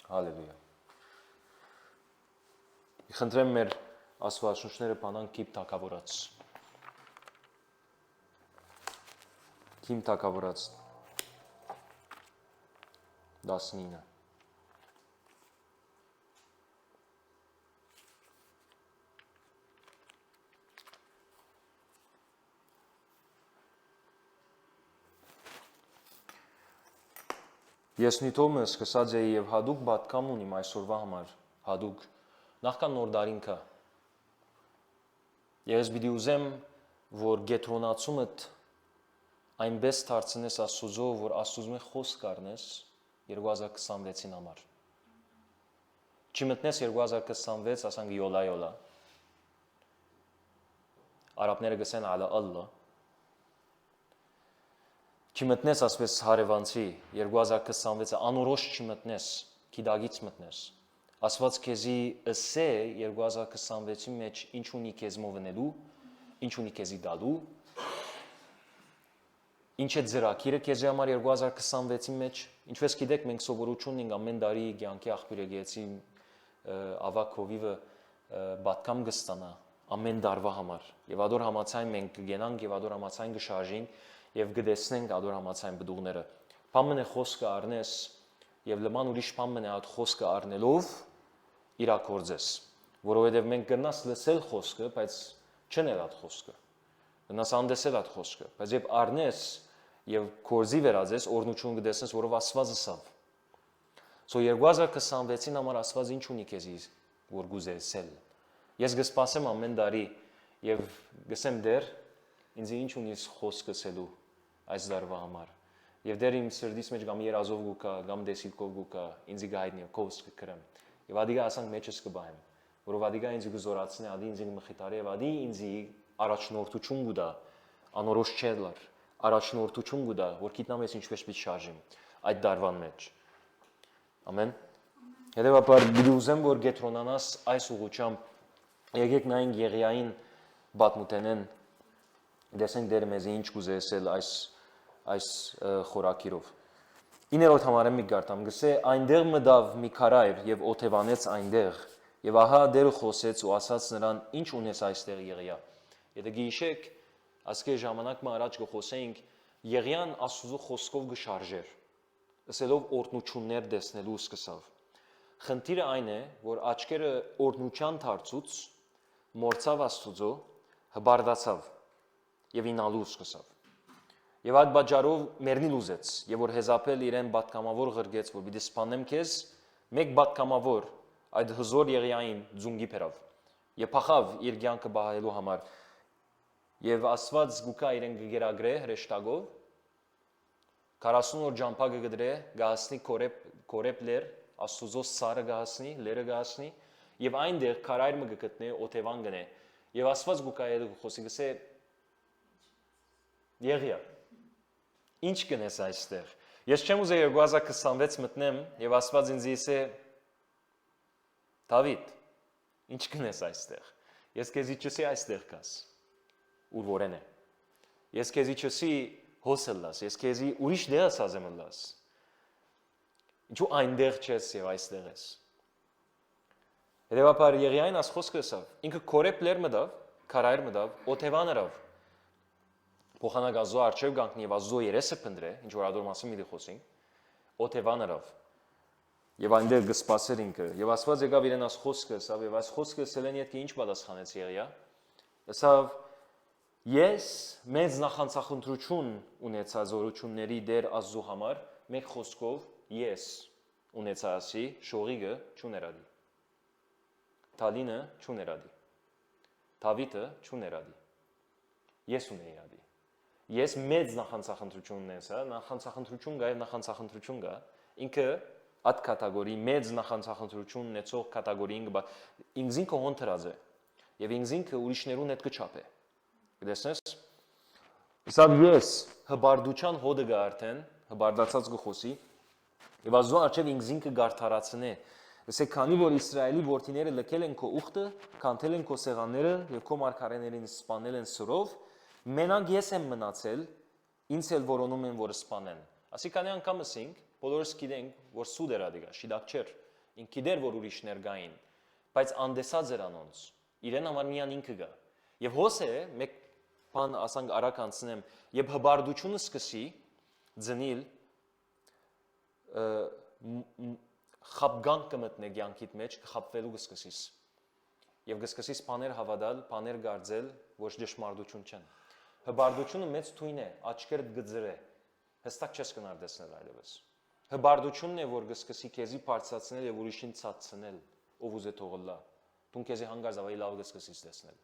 Հալելույա։ Խնդրեմ մեր աստվածաշունչները բանան Կիպ թագավորած։ Կիմ թագավորած 19։ Ես նույնթոմը սկսած էի և հադուկ բատկամ ունիմ այսօրվա համար, հադուկ, նախքան նոր դարինքը։ Ես բիդի ուզեմ, որ գետրոնացումըտ այնպես դարձնես Աստուծո, որ Աստուծո խոսք առնես 2026-ին համար։ Չմտնես 2026, ասանք յոլա, արաբները գսեն ալա ալլա, չմտնես ասպես հարևանցի 2026-ը անորոշ չմտնես, կիդագից մտնես, ասված քեզի ըսե 2026-ի մեջ ինչ ունի քեզ մովնելու, ինչ ունի քեզի դալու, ինչ է ձրակիրը քեզի համար 2026-ի մեջ, ինչպես գիտեք մենք սովորություն ունենք ամեն տարի կյանքի աղբյուրեգեցի ավակ հովիվը բատկամ կստանա ամեն տարվա համար եւ ադոր համացայն մենք կգենանք եւ ադոր համացայն կշարժենք եւ կդեսնենք ադոր համացայն բդուղները բամն է խոսքը առնես եւ լման ուրիշ բամն է այդ խոսքը առնելով իրակորձես որովհետեւ մենք կնաս լսել խոսքը բայց չնել այդ խոսքը կնաս անդեսել այդ խոսքը բայց երբ առնես եւ կորզի վերածես օրնություն կդեսնես որով Աստված ասավ So 2026-ին համար Աստված ինչ ունի քեզի որ գուզեսել ես կսպասեմ ամեն տարի եւ գսեմ դեր ինձ ինչ ունիս խոսք ասելու այս դարվա համար եւ դեր իմ սրտից մեջ կամ երազով գուկա կամ դեսիլկով գուկա ինձ գայտնի կոստը կրեմ եւ ադիգա ասանք մեջս կբայեմ որով ադիգա ինձ գզորացնի ադի ինձ մխիտարի եւ ադի ինձ առաջնորդություն գուտա անորոշ չելար առաջնորդություն գուտա որ գիտնամ ես ինչպես պիտի շարժեմ այդ դարվան մեջ ամեն հետեւաբար դուզեմ որ գետրոնանաս այս ուղղությամբ եկեք նայենք Եղիային բատմուտենեն դեսենք դեր մեզ ինչ կուզեսել այս խորակիրով 9-րդ համարը մի գարտամ գսե այնտեղ մտավ մի քարայր եւ օթևանեց այնտեղ եւ ահա դերը խոսեց ու ասաց նրան ինչ ունես այստեղ Եղիա եթե գիշեք ասկե ժամանակ մը առաջ կխոսեինք Եղիան Աստուծո խոսքով գշարժեր ասելով օրտնություններ դեսնելու սկսավ խնդիրը այն է որ աչքերը օրնության դարձուց մորցավ Աստուծո հբարդացավ եւ ինալու սկսավ եւ այդ բաժարով մեռնի լուզեց եւ որ հեզապել իրեն բատկամավոր ղրգեց որ պիտի սպանեմ քեզ մեկ բատկամավոր այդ հզոր Եղիային ձունգի փերավ եւ փախավ իր կյանքը բահելու համար եւ Աստված գուկա իրեն գերագրե հրեշտակով 40 օր ջամփակը գդրե գասնի կորեպլեր Աստուծո սարը գասնի լերը գասնի եւ այնտեղ քարայր մը գտնե օթևան գնե եւ Աստված գուկա երբ խոսի գսե Եղիա ինչ կնես այստեղ ես չեմ ուզե 2026 մտնեմ եւ Աստված ինձ ասե Դավիթ ինչ կնես այստեղ ես քեզի չսի այստեղ կաս ուր որեն է ես քեզի չսի հոսելլաս ես քեզի ուրիշ դեր ասազեմլաս ինչու այնտեղ չես եւ այստեղ ես հետեւաբար Եղիային աս խոսքը ասավ ինքը կորեպլեր մտավ քարայր մտավ օթևանարավ փոխանակազո արչեւ գանքնի եւ ազո երեսը փնդրե ինչ որ ադոր մասը մի խոսենք օթևանարավ եւ այնտեղ գսպասեր ինքը եւ Աստված եկավ իրեն աս խոսքը ասավ եւ այս խոսքը սելեն յետքի ինչ պատասխանեց Եղիա ասավ ես մեծ նախանցախնդրություն ունեցա զորությունների դեր Աստծո համար մեկ խոսքով ես ունեցասի շողիգը չուներադի Տալինը չուներադի Դավիթը չուներադի ես ունեյադի ես մեծ նախանցախնդրություն ունեցա նախանցախնդրություն գա եւ նախանցախնդրություն գա ինքը այդ կատեգորի մեծ նախանցախնդրություն ունեցող կատեգորիին գա ինքնին հոն թրած է եւ ինքնին ուրիշներուն հետ կչափ է գտեսնես Իսավ ես հբարդության հոդը գա արդեն հբարդացած գխոսի եւ ազո արչեւ ինքնին կգարթարացնե Ասեք քանի որ Իսրայելի որդիները լքել են քո ուխտը, կանթել են քո սեղանները եւ քո մարգարեներին սպանել են սրով, մենակ ես եմ մնացել, ինձ էլ որոնում են որ սպանեն։ Ասի քանի անգամ ասենք, բոլորս գիտենք, որ սուդ էր ադիգա, շիդակ չէր, ինքը գիտեր որ ուրիշներ գային, բայց անդեսած էր անոնց, իրեն համար միան ինքը գա։ Եվ հոսե մեկ բան ասանք արագ անցնեմ, եւ հբարդությունը սկսի ձնիլ խապգանք կմտնե կյանքիդ մեջ, կխապվելու կսկսիս։ Եվ կսկսիս բաներ հավատալ, բաներ գարձել, ոչ ճշմարտություն չեն։ Հբարդությունը մեծ թույն է, աչքերդ գծրե, հստակ չես կնարդեցնել այլևս։ Հբարդությունն է, որ կսկսի քեզի բարձրացնել եւ ուրիշին ցածցնել, ով ուզե թողլա։ Դու քեզի հանգարց ավելի լավ կսկսիս տեսնել։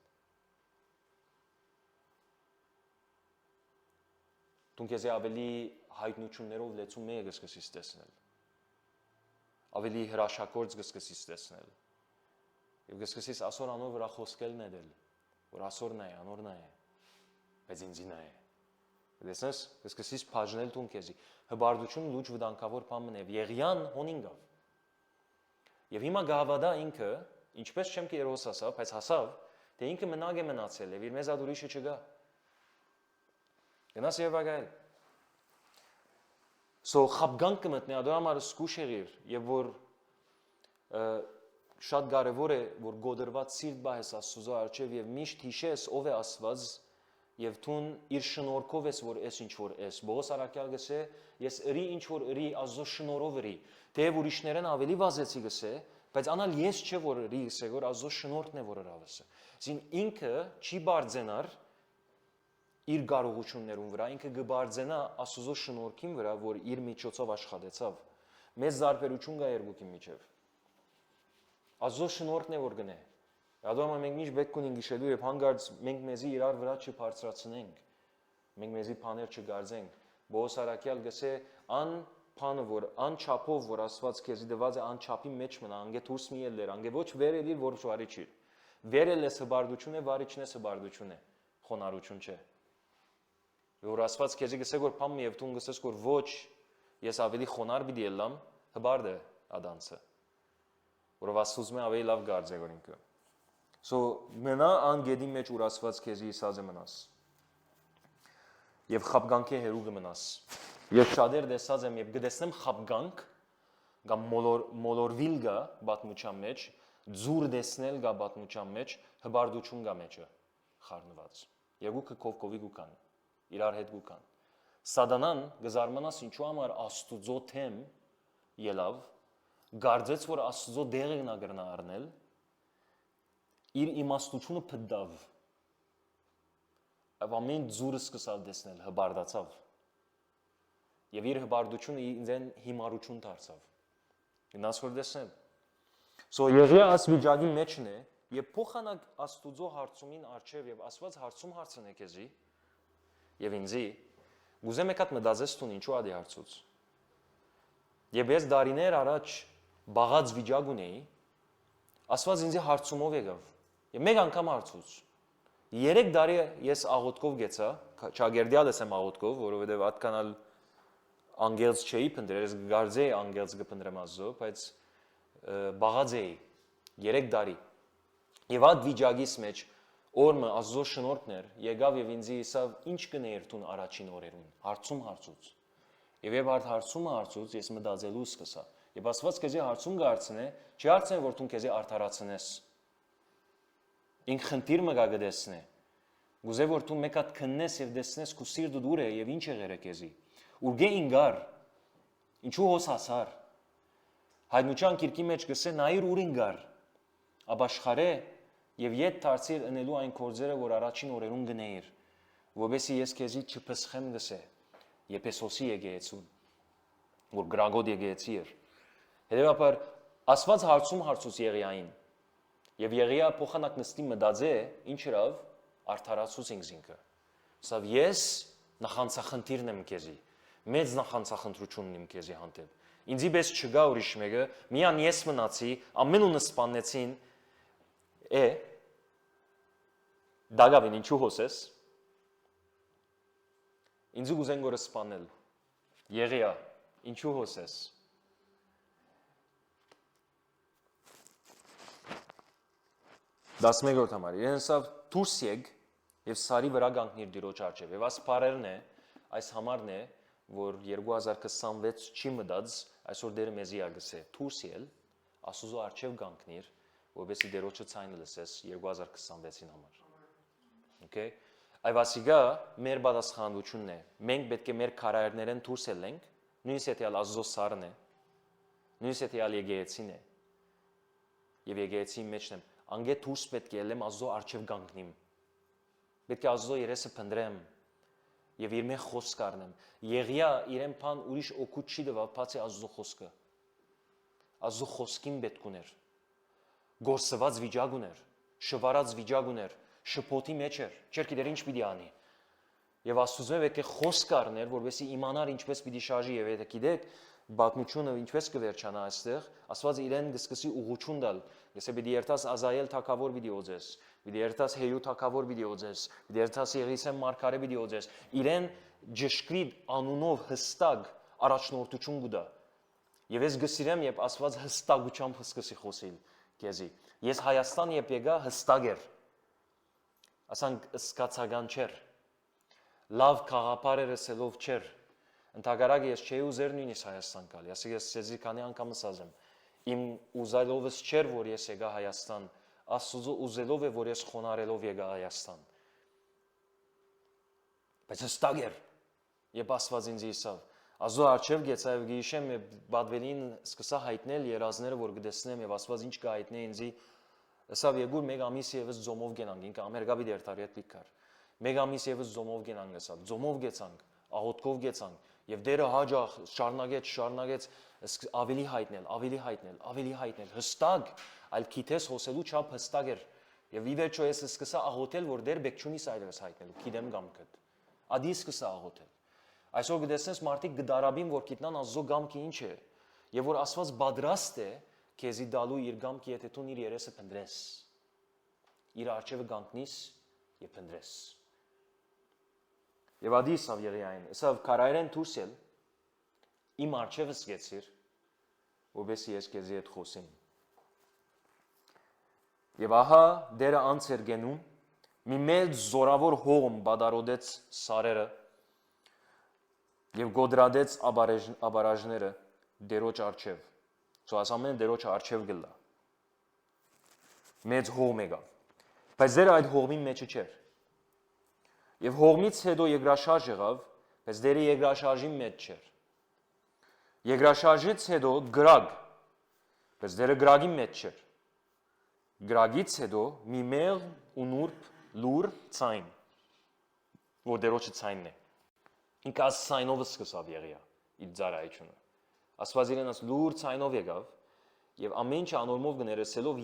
Դու քեզի ավելի հայտնություններով լեցում մեկ կսկսիս տեսնել։ Ավելի հրաշագործ կսկսիս տեսնել։ Եվ կսկսիս ասոր անոր վրա խոսքել ներել, որ ասորն է, անորն է, բայց ինձին է։ Դեսնես, կսկսիս բաժնել տուն քեզի։ Հբարդությունը լուճ վտանգավոր բան է, Եղիան հոնինգավ։ Եվ հիմա գավադա ինքը, ինչպես չեմ կերոս ասավ, բայց հասավ, թե ինքը մնակ է մնացել եւ իր մեզ ад ուրիշը չգա։ Գնաս եւ ագայել։ So խապգանք կմտնի ադո համար սկուշ եղիր եւ որ շատ կարեւոր է որ գոդրված սիրտ բահես Աստծո արչեւ եւ միշտ հիշես ով է Աստված եւ թուն իր շնորհքով ես որ ես ինչ որ ես Բողոս Արաքյալ գսե ես ըրի ինչ որ ըրի Աստծո շնորհով ըրի թեև ուրիշներն ավելի վազեցի գսե բայց անալ ես չէ որ ըրի գսե որ Աստծո շնորհքն է որ հրավեսը այսին ինքը չի բարձենար իր կարողություններուն վրա ինքը գբարձենա Աստծո շնորհքին վրա որ իր միջոցով աշխատեցավ մեծ զարբերություն կա երկուքի միջև Աստծո շնորհքն է որ գնե Ադամը մենք միշտ պետք ունենք գիշելու եւ հանգարց մենք մեզի իրար վրա չբարձրացնենք մենք մեզի բաներ չգարձենք Բողոս Արաքյալ գսե ան բանը որ ան չափով որ Աստված քեզի դված է ան չափի մեջ մնա անգե դուրս մի ելեր անգե ոչ վերելի որ շարի չի վերել է հբարդություն է վարիչն է հբարդություն է խոնարհություն չէ Որ Աստված քեզի գսե որ փամ եւ դու գսես որ ոչ ես ավելի խոնար պիտի ելամ հբարդ է ադանցը որով Աստուծո մե ավելի լավ գարձ է որ ինքը So մնա անգեդի մեջ որ Աստված քեզի իսած է մնաս եւ խապգանքի հերու կմնաս եւ շատեր դեսած եմ եւ գտեսնեմ խապգանք կամ մոլորվիլ գա բաթմուչան մեջ ձուր դեսնել գա բաթմուչան մեջ հբարդություն գա մեջը խառնված երկուքը կովկովի գուկան իրար հետ գուկան Սատանան գզարմանաս ինչու համար Աստուծո թեմ ելավ գարձեց որ Աստուծո դեղը նա գրնա առնել իր իմաստությունը փդավ Ամեն ձուրը սկսավ դեսնել հբարդացավ եւ իր հբարդությունը ինձեն հիմարություն դարձավ գնաս որ դեսնել So Եղիա ասվիճակի մեջն է եւ փոխանակ Աստուծո հարցումին արչեւ եւ Աստված հարցում հարցնե քեզի եւ ինձի գուզեմ եկած մտածես տուն ինչու ադի հարցուց եւ ես դարիներ առաջ բաղած վիճակ ունեի Աստված ինձի հարցումով եկավ եւ մեկ անգամ հարցուց 3 տարի ես աղոթքով գեցա, չագերդյալ եմ աղոթքով, որովհետև այդքանալ անգելց չէի փնտրել, ես գարձեի անգելց կփնտրեմ Աստծո, բայց բաղած էի 3 տարի։ Եվ այդ վիճակից մեջ օրը Աստծո շնորհքն էր, եկավ եւ ինձ իսավ ինչ կներ տուն առաջին օրերուն, հարցուց։ Եվ երբ հարցումը հարցուց, ես մտածելու սկսա։ Եվ Աստված քեզի հարցում գարցնե, չի հարցնե, որ դու քեզի արդարացնես։ Ինք խնդիր մը գագդեսնե Գուզե որ դու մեկ հատ քննես եւ դեսնես քո սիրտը դուր է եւ ինչ է եղել քեզի Ուրգե ինգար Ինչու հոս հասար Հայտնության քիրքի մեջ գսե նայր ուրին գար Աբաշխարե եւ իդ դարձիր ընելու այն կորձերը որ առաջին օրերուն գնեիր Որովհետեւ ես քեզի չփսխեմ գսե Եփեսոսի եկեղեցուն որ գրագոտ եկեղեցի էր Հետևաբար Աստված հարցուց Եղիային Եվ Եղիա փոխանակ նստի մտածե ինչ հրավ արդարացուց ինքը Սավ ես նախանցախնդիրն եմ քեզի մեծ նախանցախնդրությունն եմ քեզի հանդեպ Ինձի պես չգա ուրիշ մեկը միան ես մնացի ամենունը սպանեցին Դագավին ինչու հոսես Ինձու գուզեն գորը սպանել Եղիա ինչու հոսես 11-րդ համար իրենսավ դուրս եկ եւ սարի վրա գանքնիր դիրոջ արջև եւ աս բարերն է այս համարն է որ 2026 չի մտած այսօր դերը մեզի ագսե դուրս ել Աստուծո արչև կանգնիր, որովհետեւ դերոջը ցայնը լսես 2026-ին համար։ Okay։ Այվասիգա մեր բاداسխանությունն է։ Մենք պետք է մեր քարայրներեն դուրս ելենք, նույնիսկ եթե Աստծո սարն է, նույնիսկ եթե եկեղեցին է։ Եվ եկեղեցի մեջն եմ, անգե դուրս պետք է ելեմ Աստծո արչև կանգնիմ։ Պետք է Աստծո երեսը փնտրեմ եւ իր մեջ խոսք առնեմ։ Եղիա իրեն բան ուրիշ օգուտ չի տվավ, բացի Աստծո խոսքը։ Աստծո խոսքին պետք ուներ։ Գործված վիճակ ուներ, շվարած վիճակ ուներ, շփոթի մեջ էր, չէր գիտեր ինչ պիտի անի։ Եվ Աստծո պետք է խոսք առներ, որովհետեւ իմանար ինչպես պիտի շարժի եւ եթե գիտեք բացմությունը ինչպես կվերջանա այստեղ, Աստված իրեն կսկսի ուղղություն տալ։ Եթե պիտի երթաս Ազայել թագավոր պիտի օծես, պիտի երթաս Հեյու թագավոր պիտի օծես, պիտի երթաս Եղիսեմ մարգարե պիտի օծես, իրեն ճշգրիտ անունով հստակ առաջնորդություն կտա։ Եվ ես գսիրեմ, երբ Աստված հստակությամբ սկսի խոսել քեզի։ Ես Հայաստան երբ եկա հստակ էր։ Ասանք սկացական չէր։ Լավ խաղապարերը սելով չէր։ Ընդհակառակը ես չէի ուզեր նույնիսկ Հայաստան գալ։ Ես ցեզի քանի անգամ ասեմ, իմ ուզալովս չէր, որ ես եկա Հայաստան, Աստծո ուզելով է, որ ես խոնարելով եկա Հայաստան։ Բայց հստակ էր։ Երբ Աստված ինձ իսավ, Աստծո արչև գեցա եւ գիշեմ բադվելին սկսա հայտնել երազները, որ գտեսնեմ եւ Աստված ինչ կհայտնե ինձի։ Ասավ եկուր մեկ ամիս եւս ձոմով գնանք, ինքը Ամերիկայի դերտարիետ լիքար։ Մեկ ամիս եւս ձոմով գնանք ասավ, ձոմով գեցանք, աղոթքով գեցանք եւ դերը հաջող շարունակեց ավելի հայտնել, հստակ, այլ քիթես հոսելու չափ հստակ էր։ Եվ ի վերջո ես սկսա աղոթել, որ դեր բեկչունի սայլերս հայտնելու, գիտեմ գամքդ։ Ադի սկսա աղոթել։ Այսօր գտեսնես մարդիկ գդարաբին, որ գիտնան Աստծո գամքը ինչ է, եւ որ Աստված պատրաստ է քեզի դալու իր գամքը, եթե դու իր երեսը փնտրես։ Իր արչեւը կանգնիս եւ փնտրես։ Եվ ադիսավ Եղիային, ասավ քարայրեն դուրս ել, իմ արչևս գեցիր, որովհետեւ ես քեզի հետ խոսեմ։ Եվ ահա դերը անց էր գնում, մի մեծ զորավոր հողմ բադարոդեց սարերը եւ գոդրադեց աբարաժները դերոջ արչև։ Սո ասամեն դերոջ արչև գլա։ Մեծ հողմ եկավ։ Բայց դերը այդ հողմի մեջը չէր։ Եվ հողմից հետո երկրաշարժ եղավ, բայց դերը երկրաշարժի մեջ չէր։ Երկրաշարժից հետո գրագ, բայց դերը գրագի մեջ չէր։ Գրագից հետո մի մեղ ու նուրբ լուր ցայն, որ դերոջը ցայնն է։ Ինքը ցայնով սկսավ Եղիա իր ծառայությունը։ Աստված իրեն աս լուր ցայնով եկավ եւ ամեն ինչ անորմով գներեսելով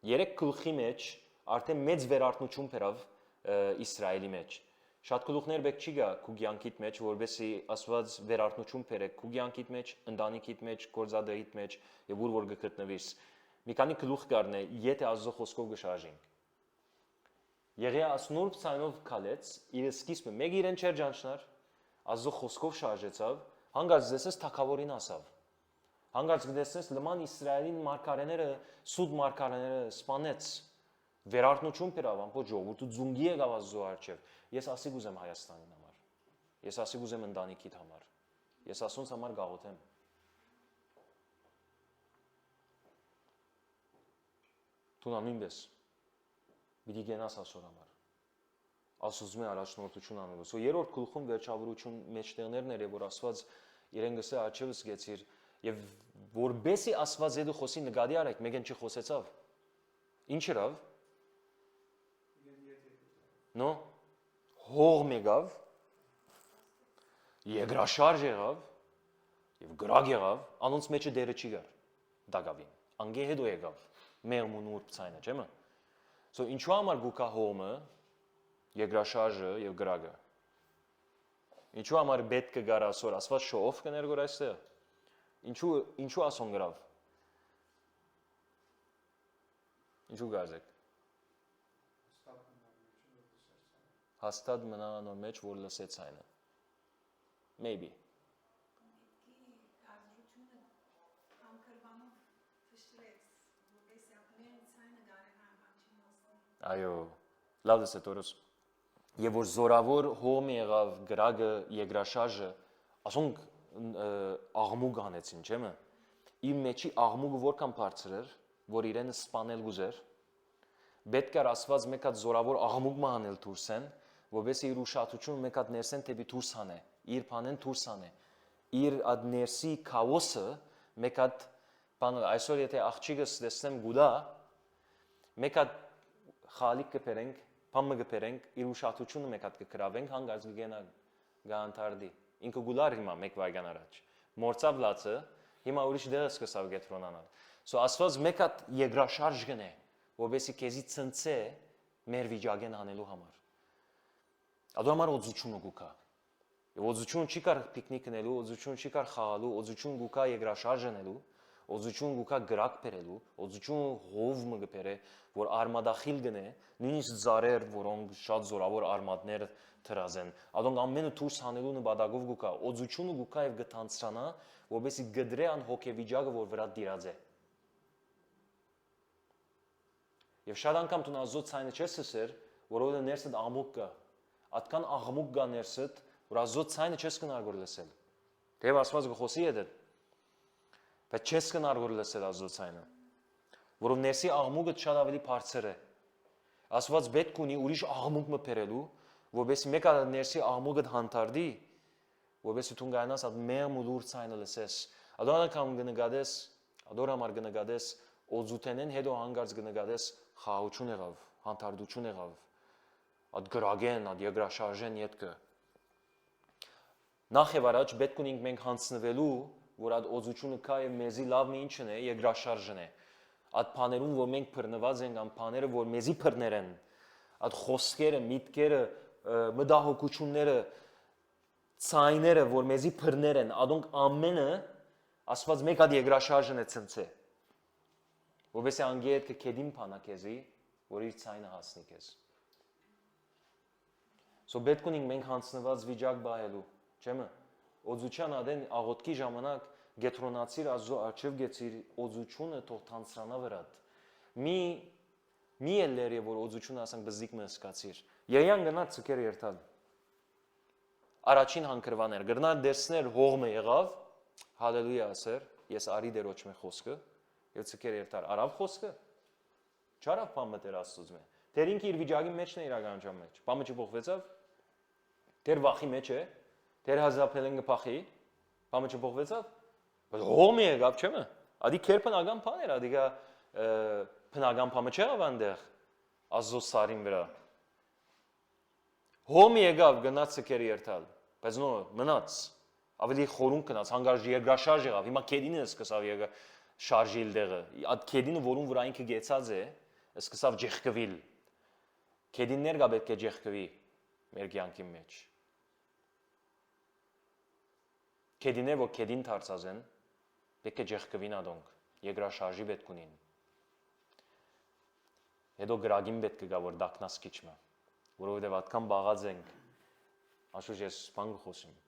3 գլխի մեջ արդեն մեծ վերարտնություն բերավ Իսրայելի մեջ։ Շատ գլուխներ բեք չի գա քու կյանքիդ մեջ, որովհետեւ Աստված վերարտնություն բերե քու կյանքիդ մեջ, ընտանիքիդ մեջ, գործադահիդ մեջ եւ որ գտնվես։ Մի քանի գլուխ կառնե, եթե Աստծո խոսքով գշարժենք։ Եղիա ասնուրբ ցայնով քալեց, իր սկիզբը մեկ իրեն չեր ջանչնար, Աստծո խոսքով շարժեցավ, հանգած դեսես թակավորին ասավ։ Հանգած դեսես լման Իսրայելին մարգարեները, սուտ մարգարեները սպանեց, վերարտնություն բերավ ամբողջ ժողովուրդը ձունգի եկավ Աստծո առջև։ Ես ասիկ ուզեմ Հայաստանի համար։ Ես ասիկ ուզեմ ընտանիքիդ համար։ Ես ասոնց համար գաղութեմ։ Դու նույնպես Պիտի գնաս Աստծո համար։ Աստծո մե առաջնորդություն անելու։ Սո երրորդ գլխում վերջավորություն մեջտեղներն էր, որ Աստված իրեն գսե աչևս գեցիր եւ որբեսի Աստված եդու խոսի նկատի արեք, մեկեն չի խոսեցավ։ Ինչ երավ։ Նո հող եկավ, երկրաշարժ եղավ եւ գրագ եղավ, անոնց մեջը դերը չի գար։ Դագավին։ Անգե հետո եկավ։ Մեղմ ու նուրբ ցայնը, չէ՞։ So ինչու համար գուկա հողմը, երկրաշարժը եւ գրագը։ Ինչու համար պետք է գար ասոր, Աստված շոով կներ գոր այստեղ։ Ինչու ասոն գրավ։ Ինչու գարզեք։ Հաստատ մնա անոր մեջ, որ լսեց այնը։ Maybe։ Այո, լավ դες տորս։ Եվ որ զորավոր հողմ եղավ գրագը երկրաշարժը, ասոնք աղմուկ անեցին, չէ՞։ իր մեջի աղմուկը որքան բարձր էր, որ իրենը սպանել գուզեր, պետք էր Աստված մեկ հատ զորավոր աղմուկ մանել դուրսեն, որովհետեւ իր ուշադրությունը մեկ հատ ներսեն դեպի դուրս հանե, իր բանեն դուրս հանե, իր այդ ներսի քաոսը մեկ հատ բան այսօր եթե աղջիկս տեսնեմ գուդա, մեկ հատ խալիկ կբերենք, բամը կբերենք, իր ուշադրությունը մեկ հատ կգրավենք, հանգած կգենա գանտարդի։ Ինքը գուլար հիմա մեկ վայրկյան առաջ։ Մորցավ լացը, հիմա ուրիշ դեր սկսավ գետրոնանալ։ So Աստված մեկ հատ եգրաշարժ գնե, որովհետեւ քեզի ցնցե մեր վիճակեն անելու համար։ Ադու համար օծությունը գուկա։ Եվ օծությունը չի կար պիկնիկ գնելու, օծությունը չի կար խաղալու, օծությունը գուկա եգրաշարժ անելու, օծությունը գուկա գրակ բերելու, օծությունը հով մը գբերե, որ արմադախիլ գնե, նույնիսկ զարեր, որոնք շատ զորավոր արմատներ թրազեն։ Ադոնք ամենը դուրս հանելու նպատակով գուկա, օծությունը գուկա եւ գտանցրանա, որովհետեւ գդրե ան հոգեվիճակը, որ վրա դիրած է։ Եվ շատ անգամ դու ազոտ ցայնը չես ասեր, որովհետեւ ներսդ աղմուկ կա։ Ատկան աղմուկ կա ներսդ, որ ազոտ ցայնը չես կնարգոր լսել։ Դեև Աստված գխոսի է դա։ Բայց չես կնարգոր լսել ազոտ ցայնը։ Որով ներսի աղմուկը շատ ավելի բարձր է։ Աստված պետք ունի ուրիշ աղմուկ մը բերելու, որովհետեւ մեկ հատ ներսի աղմուկը հանդարտի, որովհետեւ դու գանաս այդ մեղմ ու լուրջ ցայնը լսես։ Ադոնական կնկատես, ադորամար կնկատես, օծութենեն հետո հանգարց կնկատես խաղաղություն եղավ, հանդարտություն եղավ։ Այդ գրագեն, այդ եգրաշարժեն յետքը։ Նախ եւ առաջ պետք ունենք մենք հանցնվելու, որ այդ օծությունը կա եւ մեզի լավ մի ինչն է, եգրաշարժն է։ Այդ բաներուն, որ մենք բռնված ենք, ան բաները, որ մեզի բռներ են, այդ խոսքերը, միտքերը, մտահոգությունները, ցայները, որ մեզի բռներ են, ադոնք ամենը Աստված մեկ հատ եգրաշարժն է ցնցե։ Որովհետեւ անգետ կեդին բանա քեզի, որ իր ցայնը հասնի քեզ։ So պետք ունենք մենք հանցնված վիճակ բայելու, չէ՞։ Օծության ադեն աղոտքի ժամանակ գետրոնացիր ազո արչև գեցիր օծությունը թող թանցրանա վրատ։ Մի ելեր եւ որ օծությունը ասենք բզիկ մը սկացիր։ Երյան գնա ցկեր երթալ։ Առաջին հանգրվաներ գրնա դեսներ հողմը եղավ, հալելույա ասեր, ես արի դերոջ մե խոսքը, եւ ցկեր երթալ։ Արավ խոսքը։ Չարավ բամը դեր աստծուց մե։ Դեր ինքը իր վիճակի մեջն է իրականության մեջ։ Բամը չփոխվեցավ։ Դեր վախի մեջ է։ Դեր հազապելեն գփախի։ Բամը չփոխվեցավ։ Բայց հողմը եղավ, չէ՞։ Ադի քերբնական բան էր, ադիգա բնական բամը չեղավ այնտեղ ազո սարին վրա։ Հողմը եղավ գնաց ցկեր երթալ, բայց նո մնաց։ Ավելի խորուն գնաց, հանգարժ երկրաշարժ եղավ։ Հիմա քեդինը սկսավ շարժիլ դեղը։ Այդ քեդինը, որուն վրա ինքը գեցած է, սկսավ ջեղկվել։ Քեդիններ գա պետք է ջեղկվի մեր կյանքի մեջ։ Քեդիններ, որ քեդին դարձած են, պետք է ջեղկվին ադոնք, երկրաշարժի պետք ունին։ Հետո գրագին պետք է գա, որ դակնաս քիչմը, որովհետև այդքան բաղած ենք, աշուշ ես բան կխոսեմ։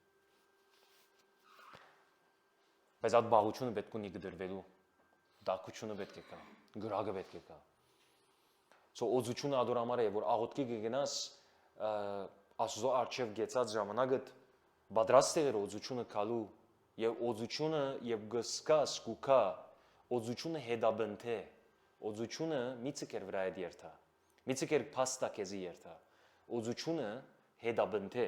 Բայց այդ բաղությունը պետք ունի գդրվելու, դակությունը պետք է կա, գրագը պետք է կա։ So օծությունը ադորամար է, որ աղոտքի կգնաս Աստծո առջև գեցած ժամանակդ պատրաստ եղեր օծությունը կալու եւ օծությունը եւ գսկաս կուքա օծությունը հետաբնթե օծությունը միցկեր վրա է երթա միցկեր փաստա քեզի երթա օծությունը հետաբնթե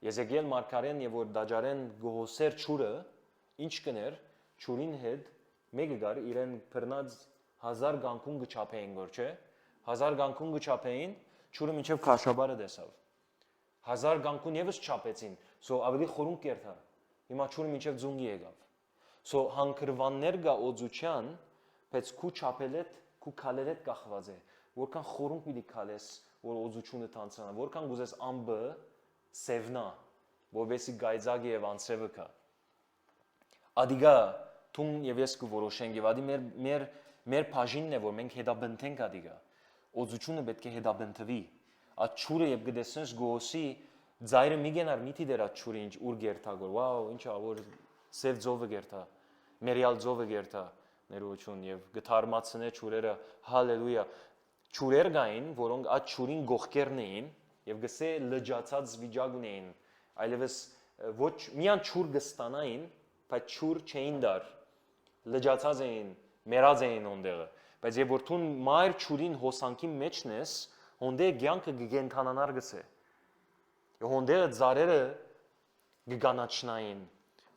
Եզեկիել Մարգարեն եւ որ դաջարեն գոհոսեր ճուրը ինչ կներ ճուրին հետ մեկը գար իրեն բռնած 1000 գանքուն գչափեին որ չէ 1000 գանքուն գչափեին ճուրը մինչեւ քաշաբարը դեսավ 1000 գանքուն եւս չափեցին, so ավելի խորուն կերթա։ Հիմա ճուրը մինչև ձունգի եկավ։ So հանգրվաններ գա օծության, բայց քու չափելետ, քու քալելետ կախված է։ Որքան խորուն պիտի քալես, որ օծությունը տանցանա, որքան գուզես ամբը սևնա, որովհետեւ գայծագի եւ անցրևը կա։ Ադիգա թուն եւ ես կորոշենք եւ ադի մեր բաժինն է, որ մենք հետաբնթենք ադիգա։ Օծությունը պետք է հետաբնթվի։ Այդ ճուրը եւ գտեսնես գոսի ձայրը մի գենար միտի դեր այդ ճուրը ինչ ուր գերտագոր վաու ինչա որ սև ձովը գերտա մերիալ ձովը գերտա ներողություն եւ գթարմացնե ճուրերը հալելույա ճուրեր գային որոնք այդ ճուրին գողքերն էին եւ գսե լջացած վիճակ ունեին այլևս ոչ միան ճուր գստանային բայց ճուր չէին դար լճացած էին, մեռած էին ոնդեղը, բայց երբ որ դու մայր ճուրին հոսանքի մեջն ես, ոնդե կյանքը կգենթանանար գսե։ Ոնդեղը ծարերը կգանաչնային,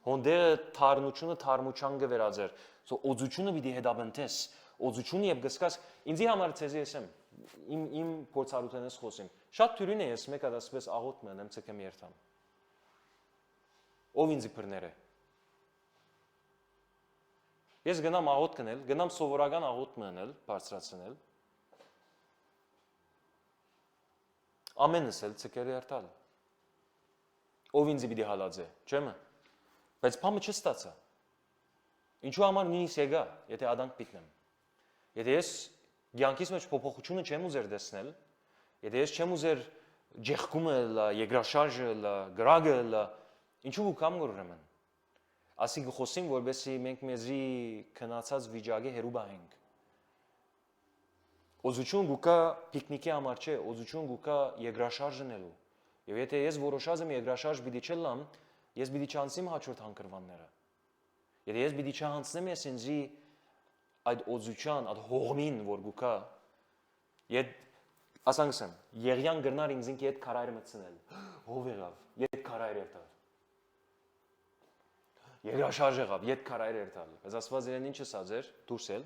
ոնդեղը թարմությունը թարմուչան կվերածեր, սո օծությունը պիտի հետապնդես, օծությունը եւ գսկաս, ինձի համար ցեզի եմ, իմ փորձառութենից խոսեմ, շատ թյուրին է ես մեկ հատ ասպես աղոտ մնեմ ցկեմ երթամ։ Ով ինձի բռներ է։ Ես գնամ աղոտ կնել, գնամ սովորական աղոտ մնել, բարձրացնել։ Ամենս էլ ցկել երթալ։ Ով ինձի պիտի հալածե, չեմ։ Բայց բամը չստացա։ Ինչու համար նույնիսկ եկա, եթե ադանք պիտնեմ։ Եթե ես կյանքիս մեջ փոփոխությունը չեմ ուզեր տեսնել, եթե ես չեմ ուզեր ջեղկումը լա, երկրաշարժը լա, գրագը լա, ինչու կամ գորրեմ։ Ասի գխոսին, որբեսի մենք մեզի քնացած վիճակի հերու բահենք։ Օզություն գուկա պիկնիկի համար չէ, օզություն գուկա երկրաշարժնելու։ Եվ եթե ես որոշած եմ երկրաշարժ պիտի չլամ, ես պիտի չանցնեմ հաջորդ հանգրվանները։ Եթե ես պիտի չհանցնեմ ես ինձի այդ օզության, այդ հողմին, որ գուկա, ետ ասանքսեմ, եղյան գրնար ինձինքի հետ քարայրը մտցնել։ Հով եղավ, ետ քարայր երթալ։ Երկրաշարժ եղավ, ետ քարայր երթալ։ Բայց ասված իրեն ինչ ասած էր, դուրս էլ,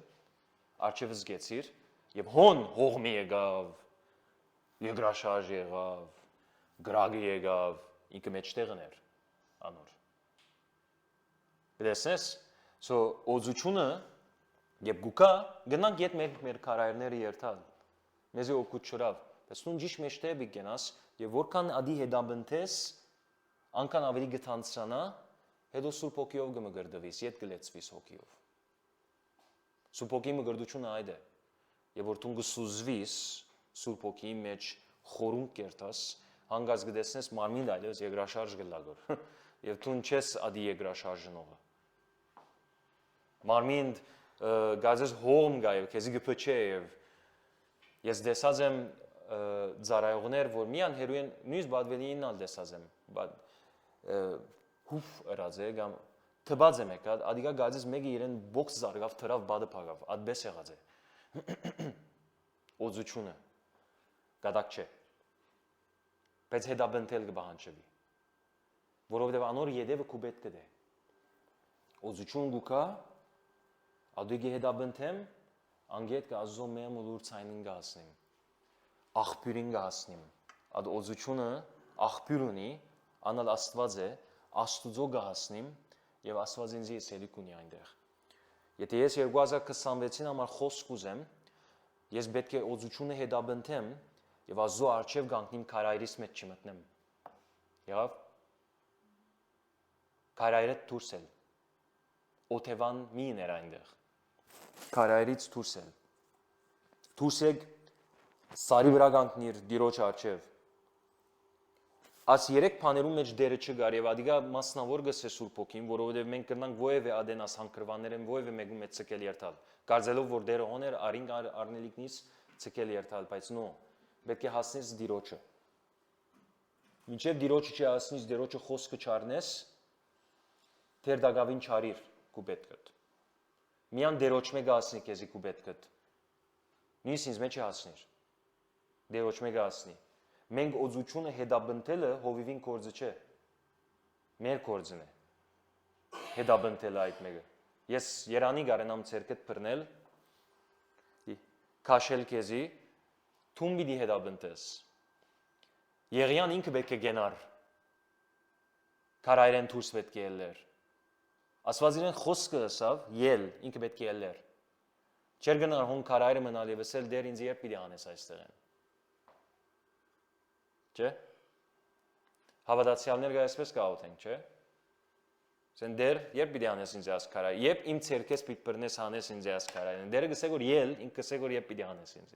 արջևս գեցիր, եւ հոն հողմի եկավ, երկրաշարժ եղավ, գրագը եկավ, ինքը մեջտեղն էր, անոր։ Դեսնես, սո օզությունը եւ գուկա գնանք ետ մեր քարայրները երթալ։ Մեզի օգուտ չրավ, բայց նույն ճիշտ մեջտեղ բիգենաս եւ որքան ադի հետաբնթես, անկան ավելի գտանցանա, հետո Սուրբ Հոգիով կմգրդվիս, ետ կլեցվիս հոգիով։ Սուրբ Հոգի մգրդությունը այդ է։ Եվ որ դու գսուզվիս Սուրբ Հոգիի մեջ խորունկ կերտաս, հանգած գտեսնես մարմին այլևս երկրաշարժ գլագոր։ Եվ դու չես ադի երկրաշարժնողը։ Մարմին գազես հողմ գա եւ քեզի գփչե եւ ես դեսած եմ ծարայողներ, որ միան հերույն նույնիսկ բադվելին ալ դեսած եմ, բադ հուֆ ըրած է կամ թբած եմ եկա, ադիգա գազես մեկը իրեն բոքս զարգավ թրավ բադը փագավ, ադբես եղած է։ Օծությունը գադակ չէ։ Բայց հետաբնթել կբահանջվի։ Որովհետև անոր յետևը քու պետք է դե։ Օծություն գուկա, ադուգի հետաբնթեմ, անգետ կազում եմ ու լուր ցայնին գասնիմ։ Աղբյուրին գասնիմ։ Ադ օծությունը աղբյուր ունի, անալ Աստված է, Աստուծո գասնիմ եւ Աստված ինձ եսելիք ունի այնտեղ։ Եթե ես 2026-ին համար խոսք ուզեմ, ես պետք է օծությունը հետաբնթեմ եւ Աստծո առջեւ գանքնիմ քարայրից մեջ չմտնեմ։ Եղավ։ Քարայրը դուրս էլ։ Օթևան մի ներ այնտեղ։ Քարայրից դուրս էլ։ Դուրս եք սարի վրա գանքնիր դիրոջ առջեւ։ Աս երեք բաներում մեջ դերը չգար եւ ադիգա մասնավոր գսե Սուրբ Հոգին, որովհետեւ մենք կրնանք ովևէ ադենաս հանգրվաններեն ովևէ մեկում մեջ ցկել երթալ։ Կարծելով որ դերը օներ արին արնելիքնից ցկել երթալ, բայց նո, պետք է հասնես դիրոջը։ Մինչեւ դիրոջը չհասնես, դիրոջը խոսքը չառնես, թեր դագավին չարիր քու պետքդ։ Միան դերոջ մեկը հասնի քեզի քու պետքդ։ Նույնիսկ ինձ մեջ հասնիր։ Դերոջ մեկը հասնի։ Մենք օծությունը հետաբնթելը հովիվին կորձը չէ, մեր կորձն է, հետաբնթելը այդ մեկը, ես երանի գարենամ ծերկետ պրնել, կաշել կեզի, թում բիդի հետաբնթես, եղյան ինքը պետք է գենար, կարայրեն թուրս պետք է ելներ, ասված իրեն խոսքը ասավ, ել, ինքը պետք է ելներ, չեր գնար հոն կարայրը մնալ և ասել դեր ինձ երբ բիդի անես այստեղ են, չէ, հավատացյալներ գայսպես կաղոթենք, չէ, սեն դեր երբ բիդի անես ինձ այս կարայր, երբ իմ ծերքես պիտ պրնես հանես ինձ այս կարայր, դերը գսեք որ ել, ինք գսեք որ երբ բիդի անես ինձ։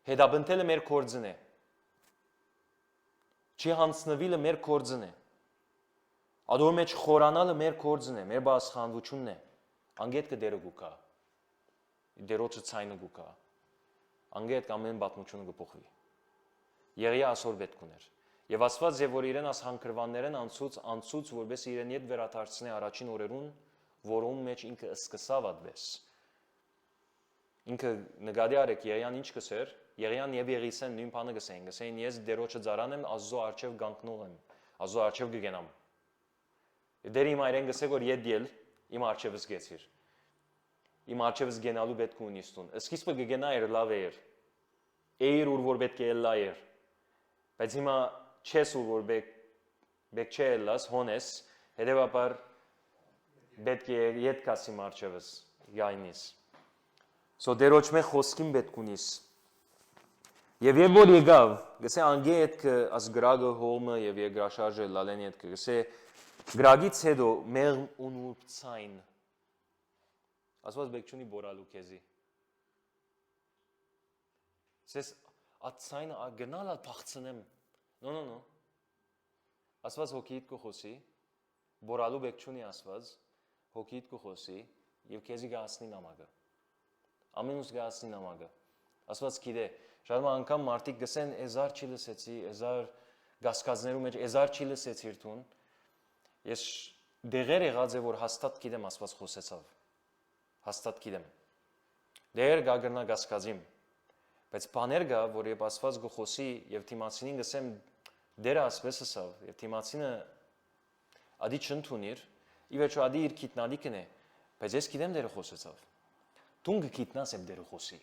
Հետաբնթելը մեր կործն է, չի հանցնվիլը մեր կործն է, ադոր մեջ խորանալը մեր կործն է, մեր բասխանվությունն է, անգետ կը դերը գուկա, դերոչը ցայնը գուկա, անգետ ամեն բատմությունը կփոխվի։ Եղիա ասոր պետք ուներ։ Եվ Աստված եւ որ իրեն աս հանգրվաններեն անցուց որպես իրեն իդ վերադարձնի առաջին օրերուն, որում մեջ ինքը սկսավ ադվես։ Ինքը նկատի արեք Եղիան ինչ կսեր, Եղիան եւ Եղիսեն նույն բանը գսեին ես դերոջը ծարան եմ, Աստծո արչեւ գանկնող եմ, Աստծո արչեւ կգենամ։ Դեր իմ այրեն գսե որ յետել իմ արչեւս գեցիր։ Իմ արչեւս գենալու պետք ունի ստուն։ Սկիզբը կգենա էր լավ էր։ Էիր ուր որ պետք է լայր։ Բայց հիմա չես ու որ բեք չէ լաս հոնես, հետևաբար պետք է յետ կասի մարչևս գայնիս։ Սո դերոջ մե խոսքին պետք ունիս։ Եվ երբ որ եկավ, գսե անգե հետ կը աս գրագը հոմը եւ երկրաշարժը լալեն հետ կը գսե գրագից հետո մեր ունուրցայն ասված բեք չունի բորալու քեզի։ Սես ածայնը գնալա փախցնեմ։ No. Ասված հոգիդ կխոսի, բորալու բեք չունի ասված, հոգիդ կխոսի եւ քեզի գասնի նամակը։ Ամենուս գասնի նամակը։ Ասված գիտե, շատ անգամ մարդիկ գսեն էզար չի լսեցի, էզար գասկածներու մեջ էզար չի լսեցիր տուն։ Ես դեղեր եղած է որ հաստատ գիտեմ ասված խոսեցավ։ Հաստատ գիտեմ։ Դեր գագրնա գասկածիմ։ Բայց բաներ գա, որ երբ ասված գխոսի եւ թիմացինին գսեմ դերը ասվես ասավ եւ թիմացինը ադի չընդունիր, ի վերջո ադի իր քիտնալիքն է, բայց ես գիտեմ դերը խոսեցավ։ Դու գիտնաս եմ դերը խոսի։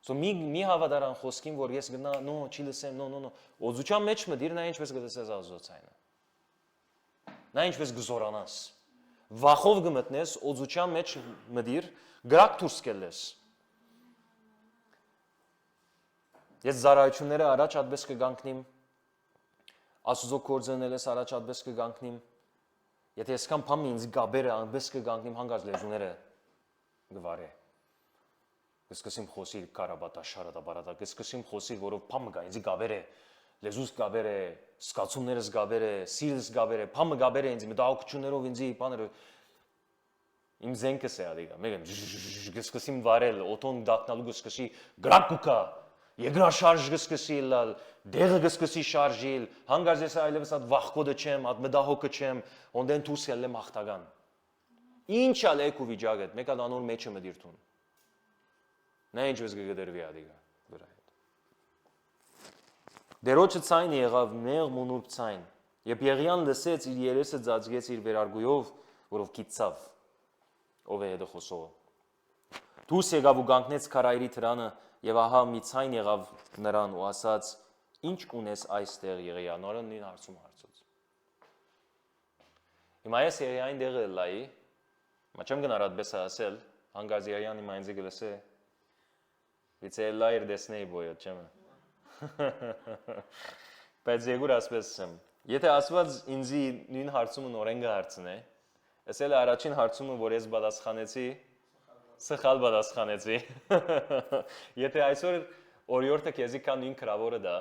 Սո մի հավատարան խոսքին, որ ես գնա, նո, չի լսեմ, նո։ Օծուչան մեջ մտիր, նա ինչպես գտեսես ազոծայինը։ Նա ինչպես գզորանաս։ Վախով գմտնես, օծուչան մեջ մտիր, գրակ դուրս կելես։ Ես զարայությունները առաջ ադպես կգանքնիմ, Աստուծո կործանել ես առաջ ադպես կգանքնիմ, եթե ես կամ պամ ինձ գաբերը ադպես կգանքնիմ հանգած լեզուները գվարե։ Կսկսիմ խոսիր կարաբատա, շարադա, բարադա, կսկսիմ խոսիր, որով պամը գա, ինձ գաբեր է, լեզուս գաբեր է, սկացումներս գաբեր է, սիրս գաբեր է, պամը գաբեր է ինձ, մտահոգություններով ինձ պաները, իմ զենքս է ադիգա, մեկն կսկսիմ վարել, օտոն դակնալու կսկսի գրակուկա, Երկրաշարժ կսկսի լալ, դեղը կսկսի շարժիլ, հանգած ես այլևս այդ վախկոդը չեմ, այդ մտահոգը չեմ, ոնդեն դուրս ելեմ հաղթական։ Ինչ ալ եք ու վիճակդ, մեկ ալ անոր մեջը մտիր տուն։ Նա ինչպես կգդրվի ադիգա վրա հետ։ Դերոջը ցայն եղավ մեր մունուր ցայն, երբ Եղիան լսեց իր երեսը ծածկեց իր վերարգույով, որով գիծավ, ով է հետը խոսողը։ Դուրս եկավ ու գանքնեց քարայրի թրանը եւ ահա մի ցայն եղավ նրան ու ասաց. Ինչ կունես այստեղ Եղիա, նորը նույն հարցում հարցուց։ Հիմա ես Եղիային դեղը լայի, մաչեմ գնար այդպես ասել, հանգած Եղիան իմ այնձի գլսե, վիցե լայր դեսնեի բոյոտ, չեմ։ Բայց եգուր ասպես եմ, եթե ասված ինձի նույն հարցումը նորեն գհարցնե, ասել առաջին հարցումը, որ ես պատասխանեցի, սխալ պատասխանեցի։ Եթե այսօր օրիորդը քեզի կան նույն քրավորը դա,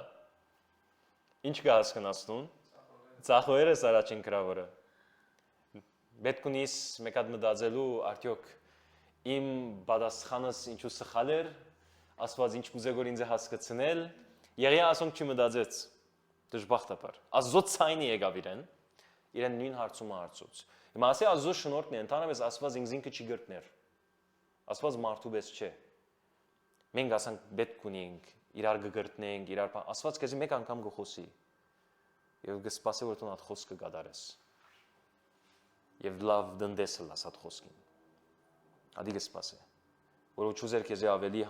ինչ կհասկանացնուն, ծախոյեր ես առաջին քրավորը։ Պետք ունիս մեկ հատ մտածելու արդյոք իմ պատասխանս ինչու սխալ էր, ասված ինչ կուզե որ ինձ հասկացնել, Եղիա ասում չմտածեց, դժբախտաբար։ Աստծո ցայնի եկավ իրեն նույն հարցումը հարցուց։ Հիմա ասի Աստծո շնորհքն է, ընդհանրապես ասված ինքը չի գրտներ։ Ասված մարդու պես չէ։ Մենք ասենք պետք ունենք, իրար գգրտնենք, ասված քեզի մեկ անգամ գխոսի։ Եվ գսպասի որ դու այդ խոսքը գադարես։ Եվ լավ դնդես լաս այդ խոսքին։ Ադի գսպասի։ Որ ուչուզեր քեզի ավելի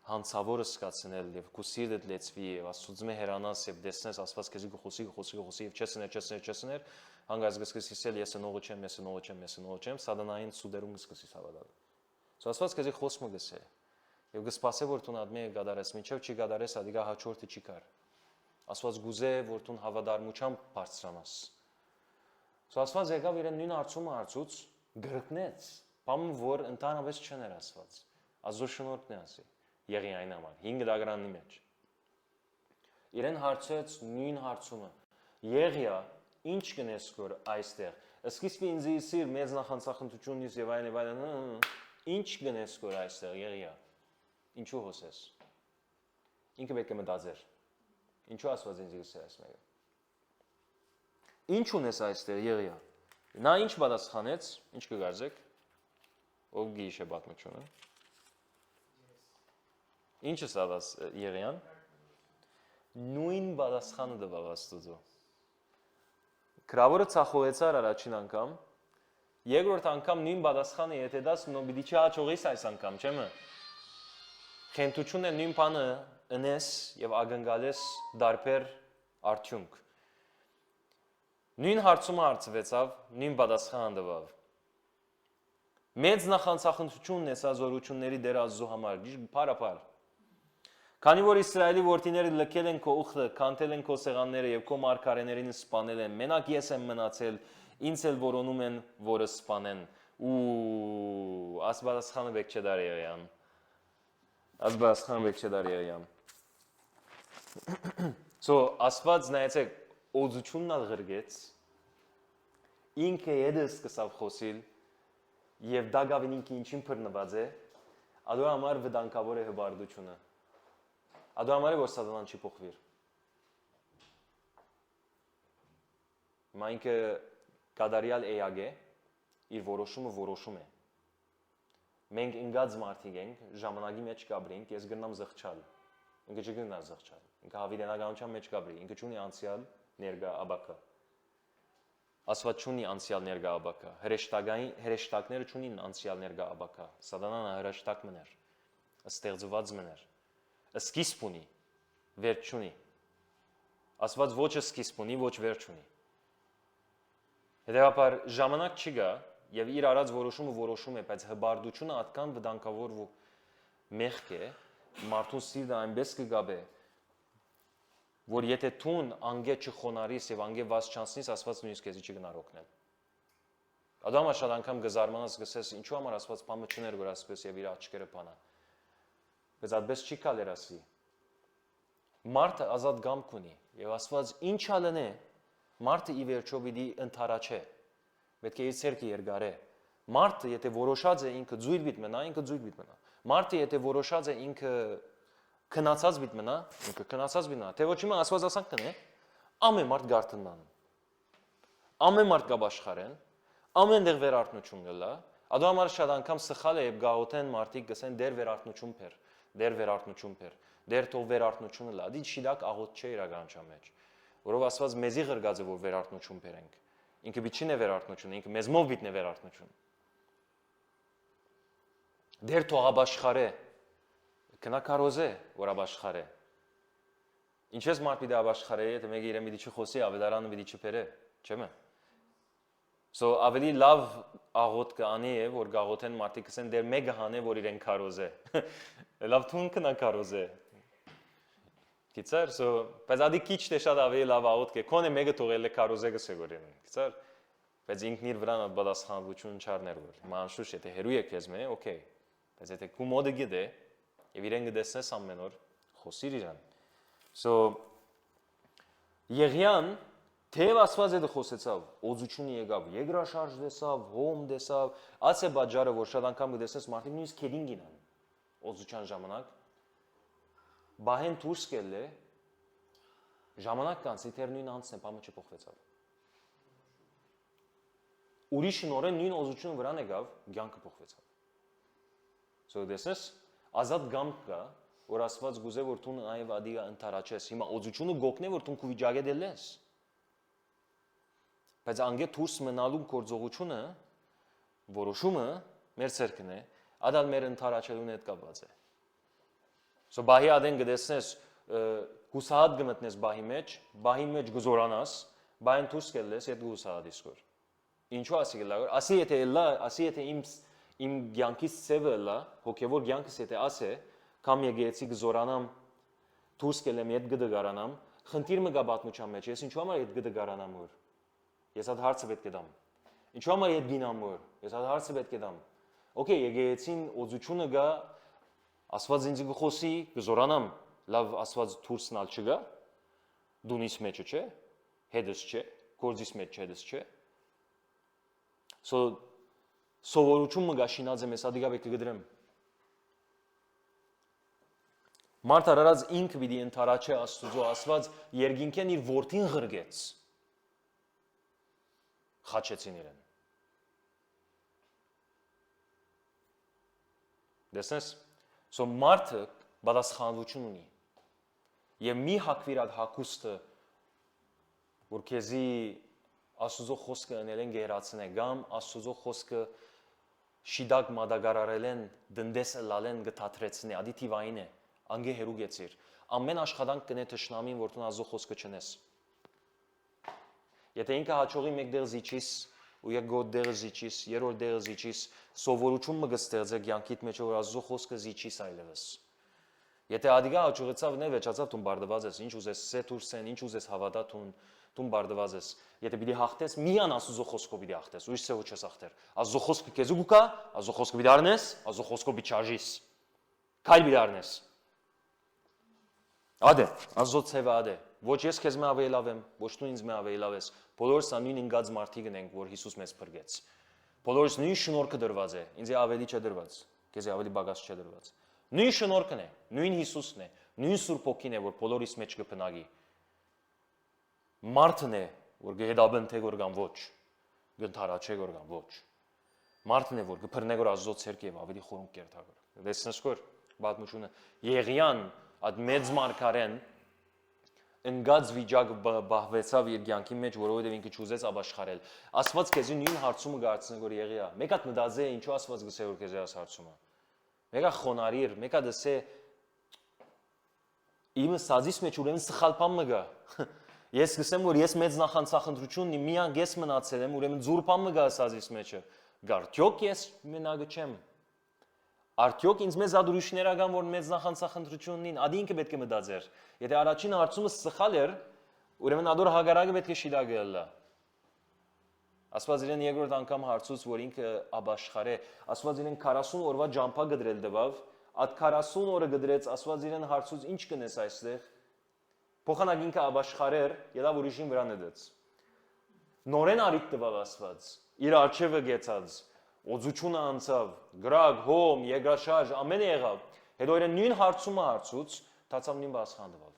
հանցավոր սկացնել եւ քու սիրտդ լեցվի եւ Աստծո հերանաս եւ դեսնես ասված քեզի գխոսի եւ չեսներ, հանգած գսկսիսել ես նողը չեմ, սատանային սուդերում գսկսիս հավատալ։ Ասված քեզի խոսքը գսե եւ գսպասե որ դու ադմե գադարես, մինչեւ չի գադարես, ադիգա հաջորդը չի կար։ Ասված գուզե որ դու հավատարմությամբ բարձրանաս։ Ասված եկավ իրեն նույն հարցումը հարցուց, գրկնեց, բամ որ ընդհանրապես չներ ասված։ Աստծո շնորհքն է ասի։ Եղիային համար 5 դագրանի մեջ։ Իրեն հարցեց նույն հարցումը. Եղիա, ինչ կնես կոր այստեղ։ Սկիզբի ինձ իսիր մեծ նախանցախնդությունից եւ այլն, ինչ կնես կոր այստեղ Եղիա։ Ինչու հոսես։ Ինքը պետք է մտածեր։ Ինչու Աստված ինձ գսե այս մեկը։ Ինչ ունես այստեղ Եղիա։ Նա ինչ պատասխանեց, ինչ կգարձեք։ Ով գիշե պատմությունը։ Ինչը սավաս Եղիան։ Նույն պատասխանը տվավ Աստծո։ Գրավորը ցախողեցար առաջին անգամ, երկրորդ անգամ նույն պատասխանը եթե դաս նո պիտի չհաջողես այս անգամ, չէ՞։ Խենթությունն է նույն բանը ընես եւ ակնկալես դարբեր արդյունք։ Նույն հարցումը հարցվեցավ, նույն պատասխանը տվավ։ Մեծ նախանցախնդությունն է սա զորությունների Տեր Աստծո համար, փարապար։ Քանի որ Իսրայելի որդիները լքել են քո ուխտը, քանթել են քո սեղանները եւ քո մարգարեներին սպանել են, մենակ ես եմ մնացել, ինձ էլ որոնում են, որը սպանեն։ Ու ասվածախանը բեք չդար Եղիան։ Ասվածախանը բեք չդար Եղիան։ So ասված նայեցեք օծությունն ալ գրգեց։ Ինքը եդը սկսավ խոսիլ եւ դագավին ինքը ինչին բռնված է, ադու համար վտանգավոր է հբարդությունը։ Ադու համար է որ սատանան չի փոխվիր։ Մայնքը կադարիալ էյագ է, իր որոշումը որոշում է։ Մենք ընկած մարդիկ ենք, ժամանակի մեջ կաբրենք, ես գնամ զղջալ։ Ինքը չգնա զղջալ։ Ինքը հավիտենականության մեջ կաբրի, ինքը չունի անցյալ, ներկա, ապակա։ Աստված չունի անցյալ, ներկա, ապակա։ Հրեշտակները չունին անցյալ, ներկա, ապակա։ Սատանան հրեշտակ մներ, ստեղծված մներ։ Սկիզբ ունի, վերջ չունի։ Աստված ոչ սկիզբ ունի, ոչ վերջ ունի։ Հետևաբար ժամանակ չի գա եւ իր արած որոշումը որոշում է, բայց հբարդությունը ատկան վտանգավոր ու մեղք է, մարդու սիրտը այնպես կգաբե, որ եթե տուն անգե չխոնարիս եւ անգե վազ չանցնիս, Աստված նույնիսկ քեզի չգնար օգնել։ Ադամը շատ անգամ գզարմանաս գսես, ինչու համար Աստված բամը չներ որ ասպես եւ իր աչքերը բանա։ Բայց այդպես չի կալեր ասի։ Մարդը ազատ գամք ունի եւ Աստված ինչ ալնե, մարդը ի վերջո պիտի ընթարաչե։ Պետք է իր ցերկը երգարե։ Մարդը եթե որոշած է ինքը ձույլ բիտ մնա, ինքը ձույլ բիտ մնա։ Մարդը եթե որոշած է ինքը քնացած բիտ մնա, ինքը քնացած բիտ մնա։ Թե ոչ հիմա Աստված ասանք կնե, ամեն մարդ գարտնան։ Ամեն մարդ կաշխարեն, ամենտեղ վերարտնություն գլա։ Ադու համար շատ անգամ սխալ է եւ գաղութեն մարդիկ գսեն դեր վերարտնություն փեր, դեր վերարտնություն փեր, դեր թող վերարտնությունը լա։ Դի շիդակ աղոտ չէ իրականության մեջ, որով Աստված մեզի ղրգած է որ վերարտնություն փերենք։ Ինքը բիչին է վերարտնություն, ինքը մեզ մով բիտնե վերարտնություն։ Դեր թող աբաշխարե, կնա կարոզե, որ աբաշխարե։ Ինչպես մարդ պիտի աբաշխարե, եթե մեկը իրեն պիտի չխոսի, ավետարանը պիտի չփերե, չէ՞։ So ավելի լավ աղոտ կանի է, որ գաղութեն մարդիկ կսեն դեր մեկը հանե, որ իրեն կարոզե։ Լավ թուն կնա կարոզե։ Գիտեր, so բայց ադի քիչ թե շատ ավելի լավ աղոտ կե, քոնե մեկը թողել է կարոզե գսե գորին։ Գիտեր, բայց ինքն իր վրան պատասխանատվություն չառներ որ։ Հիմա անշուշտ եթե հերու եք քեզ մե, օքեյ։ Բայց եթե քու մոդը գիտե, եւ իրեն գտեսնես ամեն օր, խոսիր իրան։ So Եղիան թեև Աստված է խոսեցավ, օծությունը եկավ, երկրաշարժ դեսավ, հոմ դեսավ, այս է բաժարը, որ շատ անգամ գտեսնես մարդիկ նույնիսկ քեդին գինան, օծության ժամանակ, բահեն դուրս կել է, ժամանակ կանցի թեր նույն անցն է, բամը չփոխվեցավ։ Ուրիշ նորեն նույն օծությունը վրան եկավ, կյանքը փոխվեցավ։ So դեսես, ազատ գամք կա, որ Աստված գուզե որ դու նաև ադիգա ընթարաչես, հիմա օծությունը գոքնե որ դու քու վիճակե դելես։ Բայց անգե դուրս մնալու գործողությունը որոշումը մեր ցերկն է, ադալ մեր ընթարաչելուն հետ կապված է։ So բահի ադեն գտեսնես հուսահատ գմտնես բահի մեջ գզորանաս, բահին դուրս կելես այդ հուսահատի սկոր։ Ինչու ասի գլա, ասի եթե իմ ցանկից ծևը լա, հոգևոր ցանկից եթե ասե, կամ եկեցի գզորանամ դուրս կելեմ այդ գդգարանամ, խնդիրը գա պատմության մեջ, ես ինչու համար այդ գդգարանամ որ Ես այդ հարցը պետք է դամ։ Ինչու համար այդ գինամ որ ես այդ հարցը պետք է դամ։ Okay, եկեցին օծությունը գա, Աստված ինձ գխոսի, գզորանամ, լավ Աստված դուրսնալ չգա, դունից մեջը չէ, հետս չէ, գործից մեջ հետս չէ։ So սովորությունը գա շինած եմ, ես ադիգա պետք է գդրեմ։ Մարդ արարած ինքը պիտի ընթարաչե Աստուծո, Աստված երկինքեն իր որդին ղրգեց։ Խաչեցին իրեն։ Դեսնես, սո մարդը պատասխանատվություն ունի։ Եվ մի հակվիր այդ հակուստը, որ քեզի Աստուծո խոսքը ընելեն գերացնե, կամ Աստուծո խոսքը շիդակ մադագարարելեն, դնդեսը լալեն գթաթրեցնե, ադի թիվային է, անգե հերու գեցիր։ Ամեն աշխատանք կնե թշնամին, որ տուն Աստծո խոսքը չնես։ Եթե ինքը հաճողի մեկ դեղ զիջիս, ու երկրորդ դեղը զիջիս, երրորդ դեղը զիջիս, սովորություն մը կստեղծե կյանքիդ մեջ, որ Աստծո խոսքը զիջիս այլևս։ Եթե ադիգա հաճողեցավ նե վեճացավ տուն բարդված ես, ինչ ուզես սեթուրսեն, ինչ ուզես հավատա տուն բարդված ես։ Եթե պիտի հաղթես, միան Աստծո խոսքով պիտի հաղթես, ուրիշ սեու չես հաղթեր։ Աստծո խոսքը քեզ ու կա, Աստծո խոսքը պիտի առնես, Աստծո խոսքով պիտի չարժիս։ Քայլ պիտի առնես։ Ադե, Աստծո ցևը ադե։ Ոչ ես քեզ մը ավելի լավ եմ, ոչ դու ինձ մը ավելի լավ ես։ Բոլորս նույն ինգած մարդիկ ենք, որ Հիսուս մեզ փրկեց։ Բոլորս նույն շնորհքը դրված է, ինձ ավելի չէ դրված, քեզ ավելի բագաս չէ դրված։ Նույն շնորհքն է, նույն Հիսուսն է, նույն Սուրբ Հոգին է, որ բոլորիս մեջ կփնագի։ Մարդն է, որ գեդաբն թե որ կամ ոչ, գնթարաչե որ կամ ոչ։ Մարդն է, որ կփռնե որ Աստծո ցերկև ավելի խորուն կերտակոր։ Դեսնես որ բաթմությունը Եղիան այդ մեծ մարգարեն ընկած վիճակ բահվեցավ իր կյանքի մեջ, որովհետև ինքը չուզեց ապաշխարել։ Աստված քեզի նույն հարցումը գարցնի որ Եղիա։ Մեկը մտածե ինչու Աստված գսե որ քեզի աս հարցումը։ Մեկը խոնարիր, մեկը դսե իմը սազիս մեջ ուրեմն սխալփամ մը գա։ Ես գսեմ որ ես մեծ նախանցախնդրություն ունի, միան ես մնացել եմ, ուրեմն ձուրփամ մը գա սազիս մեջը։ Գարտյոք ես մենագը չեմ։ Արդյոք ինձ մեզ ադուրիշներ ական որ մեծ նախանցախնդրություն ունին, ադի ինքը պետք է մտածեր։ Եթե առաջին հարցումը սխալ էր, ուրեմն ադոր հագարակը պետք է շիդագը լա։ Աստված իրեն երկրորդ անգամ հարցուց, որ ինքը ապաշխարե, Աստված իրեն 40 օրվա ջամփա գդրել դվավ, այդ 40 օրը գդրեց, Աստված իրեն հարցուց ինչ կնես այստեղ։ Փոխանակ ինքը ապաշխարեր, ելավ ուրիշին վրա նետեց։ Նորեն արիք տվավ Աստված, իր արջևը գեցած, օծությունը անցավ, գրակ, հոմ, երկրաշարժ, ամենը եղավ։ Հետո իրեն նույն հարցումը հարցուց, դարձավ նույն բացխան տվավ։